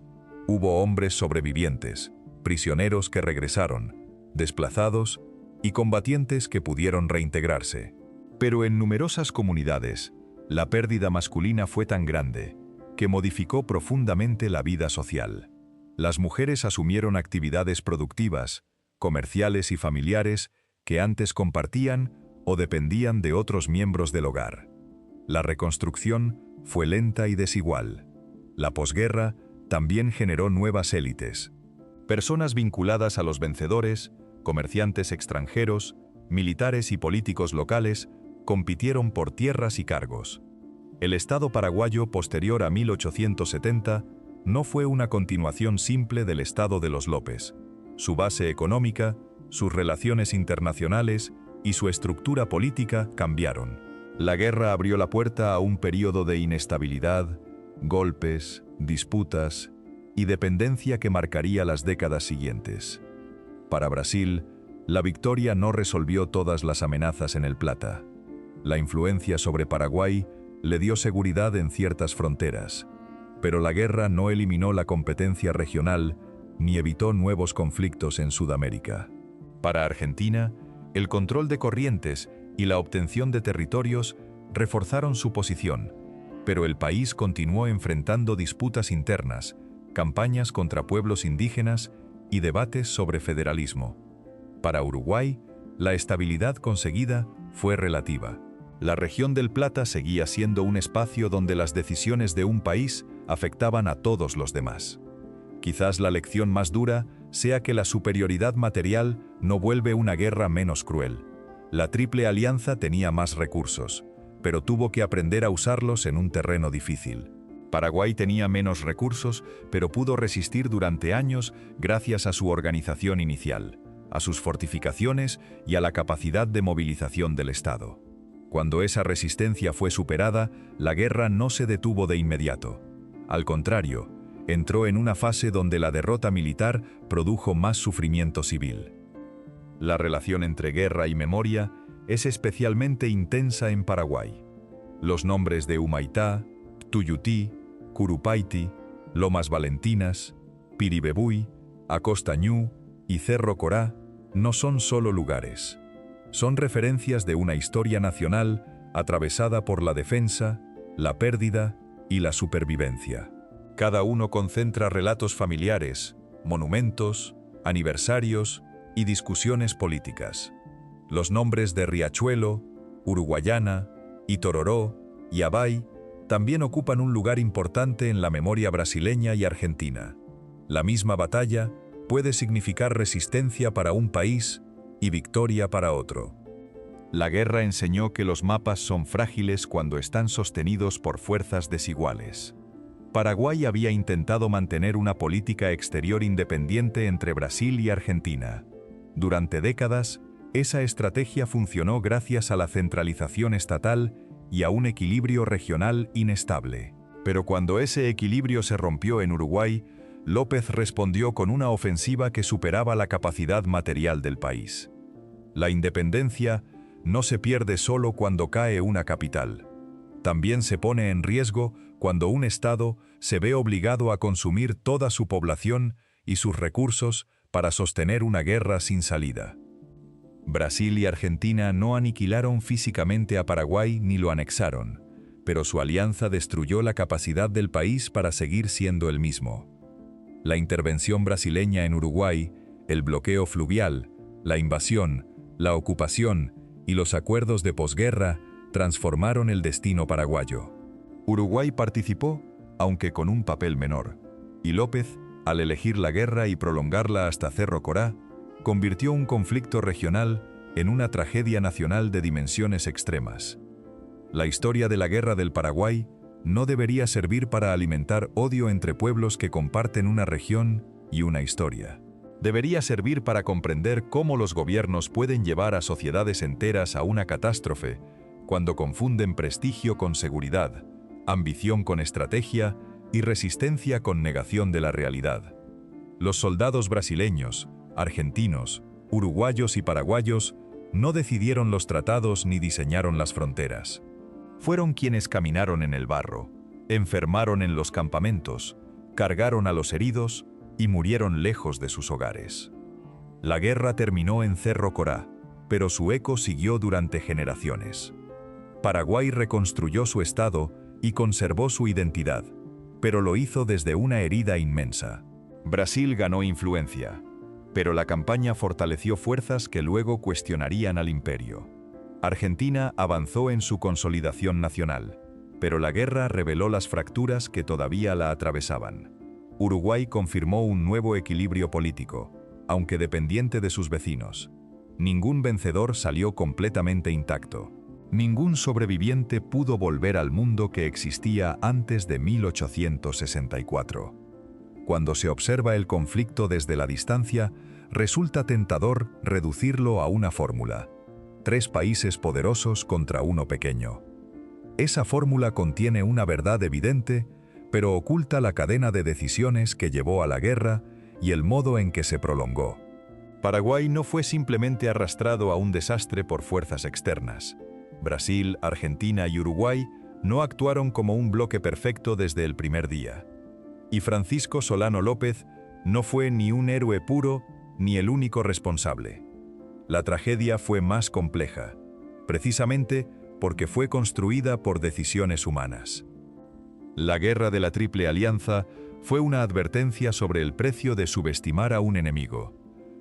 S1: Hubo hombres sobrevivientes, prisioneros que regresaron, desplazados y combatientes que pudieron reintegrarse. Pero en numerosas comunidades, la pérdida masculina fue tan grande que modificó profundamente la vida social. Las mujeres asumieron actividades productivas, comerciales y familiares que antes compartían o dependían de otros miembros del hogar. La reconstrucción fue lenta y desigual. La posguerra también generó nuevas élites. Personas vinculadas a los vencedores, comerciantes extranjeros, militares y políticos locales compitieron por tierras y cargos. El Estado paraguayo posterior a 1870 no fue una continuación simple del Estado de los López. Su base económica sus relaciones internacionales y su estructura política cambiaron. La guerra abrió la puerta a un período de inestabilidad, golpes, disputas y dependencia que marcaría las décadas siguientes. Para Brasil, la victoria no resolvió todas las amenazas en el Plata. La influencia sobre Paraguay le dio seguridad en ciertas fronteras, pero la guerra no eliminó la competencia regional ni evitó nuevos conflictos en Sudamérica. Para Argentina, el control de corrientes y la obtención de territorios reforzaron su posición, pero el país continuó enfrentando disputas internas, campañas contra pueblos indígenas y debates sobre federalismo. Para Uruguay, la estabilidad conseguida fue relativa. La región del Plata seguía siendo un espacio donde las decisiones de un país afectaban a todos los demás. Quizás la lección más dura sea que la superioridad material no vuelve una guerra menos cruel. La Triple Alianza tenía más recursos, pero tuvo que aprender a usarlos en un terreno difícil. Paraguay tenía menos recursos, pero pudo resistir durante años gracias a su organización inicial, a sus fortificaciones y a la capacidad de movilización del Estado. Cuando esa resistencia fue superada, la guerra no se detuvo de inmediato. Al contrario, entró en una fase donde la derrota militar produjo más sufrimiento civil. La relación entre guerra y memoria es especialmente intensa en Paraguay. Los nombres de Humaitá, Tuyutí, Curupaiti, Lomas Valentinas, Piribebuy, Acostañú y Cerro Corá no son solo lugares. Son referencias de una historia nacional atravesada por la defensa, la pérdida y la supervivencia. Cada uno concentra relatos familiares, monumentos, aniversarios y discusiones políticas. Los nombres de Riachuelo, Uruguayana, Itororó y Abay también ocupan un lugar importante en la memoria brasileña y argentina. La misma batalla puede significar resistencia para un país y victoria para otro. La guerra enseñó que los mapas son frágiles cuando están sostenidos por fuerzas desiguales. Paraguay había intentado mantener una política exterior independiente entre Brasil y Argentina. Durante décadas, esa estrategia funcionó gracias a la centralización estatal y a un equilibrio regional inestable. Pero cuando ese equilibrio se rompió en Uruguay, López respondió con una ofensiva que superaba la capacidad material del país. La independencia no se pierde solo cuando cae una capital. También se pone en riesgo cuando un Estado se ve obligado a consumir toda su población y sus recursos para sostener una guerra sin salida. Brasil y Argentina no aniquilaron físicamente a Paraguay ni lo anexaron, pero su alianza destruyó la capacidad del país para seguir siendo el mismo. La intervención brasileña en Uruguay, el bloqueo fluvial, la invasión, la ocupación y los acuerdos de posguerra transformaron el destino paraguayo. Uruguay participó, aunque con un papel menor, y López, al elegir la guerra y prolongarla hasta Cerro Corá, convirtió un conflicto regional en una tragedia nacional de dimensiones extremas. La historia de la Guerra del Paraguay no debería servir para alimentar odio entre pueblos que comparten una región y una historia. Debería servir para comprender cómo los gobiernos pueden llevar a sociedades enteras a una catástrofe cuando confunden prestigio con seguridad, ambición con estrategia y resistencia con negación de la realidad. Los soldados brasileños, argentinos, uruguayos y paraguayos no decidieron los tratados ni diseñaron las fronteras. Fueron quienes caminaron en el barro, enfermaron en los campamentos, cargaron a los heridos y murieron lejos de sus hogares. La guerra terminó en Cerro Corá, pero su eco siguió durante generaciones. Paraguay reconstruyó su estado y conservó su identidad, pero lo hizo desde una herida inmensa. Brasil ganó influencia, pero la campaña fortaleció fuerzas que luego cuestionarían al imperio. Argentina avanzó en su consolidación nacional, pero la guerra reveló las fracturas que todavía la atravesaban. Uruguay confirmó un nuevo equilibrio político, aunque dependiente de sus vecinos. Ningún vencedor salió completamente intacto. Ningún sobreviviente pudo volver al mundo que existía antes de 1864. Cuando se observa el conflicto desde la distancia, resulta tentador reducirlo a una fórmula: 3 países poderosos contra uno pequeño. Esa fórmula contiene una verdad evidente, pero oculta la cadena de decisiones que llevó a la guerra y el modo en que se prolongó. Paraguay no fue simplemente arrastrado a un desastre por fuerzas externas. Brasil, Argentina y Uruguay no actuaron como un bloque perfecto desde el primer día. Y Francisco Solano López no fue ni un héroe puro ni el único responsable. La tragedia fue más compleja, precisamente porque fue construida por decisiones humanas. La Guerra de la Triple Alianza fue una advertencia sobre el precio de subestimar a un enemigo,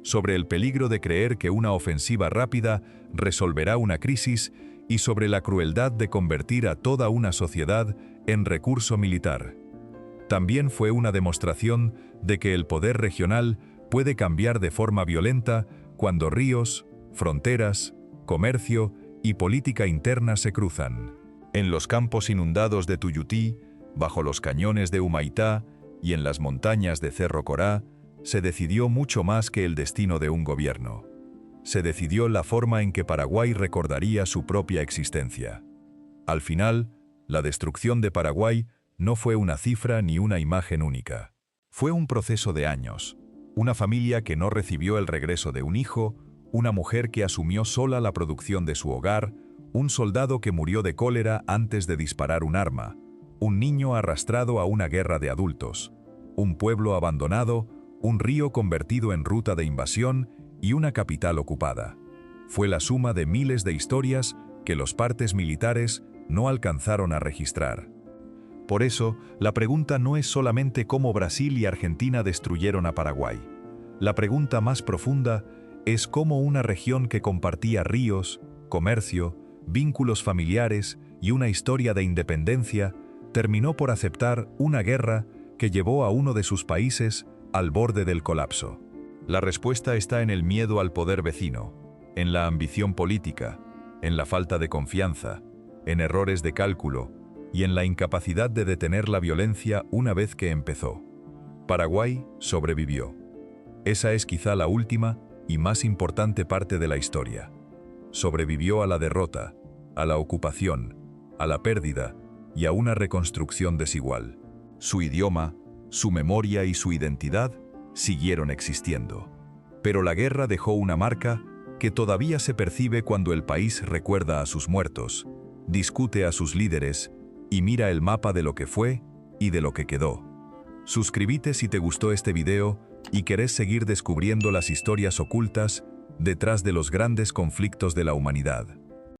S1: sobre el peligro de creer que una ofensiva rápida resolverá una crisis y sobre la crueldad de convertir a toda una sociedad en recurso militar. También fue una demostración de que el poder regional puede cambiar de forma violenta cuando ríos, fronteras, comercio y política interna se cruzan. En los campos inundados de Tuyutí, bajo los cañones de Humaitá y en las montañas de Cerro Corá, se decidió mucho más que el destino de un gobierno. Se decidió la forma en que Paraguay recordaría su propia existencia. Al final, la destrucción de Paraguay no fue una cifra ni una imagen única. Fue un proceso de años. Una familia que no recibió el regreso de un hijo, una mujer que asumió sola la producción de su hogar, un soldado que murió de cólera antes de disparar un arma, un niño arrastrado a una guerra de adultos, un pueblo abandonado, un río convertido en ruta de invasión y una capital ocupada. Fue la suma de miles de historias que los partes militares no alcanzaron a registrar. Por eso, la pregunta no es solamente cómo Brasil y Argentina destruyeron a Paraguay. La pregunta más profunda es cómo una región que compartía ríos, comercio, vínculos familiares y una historia de independencia terminó por aceptar una guerra que llevó a uno de sus países al borde del colapso. La respuesta está en el miedo al poder vecino, en la ambición política, en la falta de confianza, en errores de cálculo y en la incapacidad de detener la violencia una vez que empezó. Paraguay sobrevivió. Esa es quizá la última y más importante parte de la historia. Sobrevivió a la derrota, a la ocupación, a la pérdida y a una reconstrucción desigual. Su idioma, su memoria y su identidad siguieron existiendo. Pero la guerra dejó una marca que todavía se percibe cuando el país recuerda a sus muertos, discute a sus líderes y mira el mapa de lo que fue y de lo que quedó. Suscríbete si te gustó este video y querés seguir descubriendo las historias ocultas detrás de los grandes conflictos de la humanidad.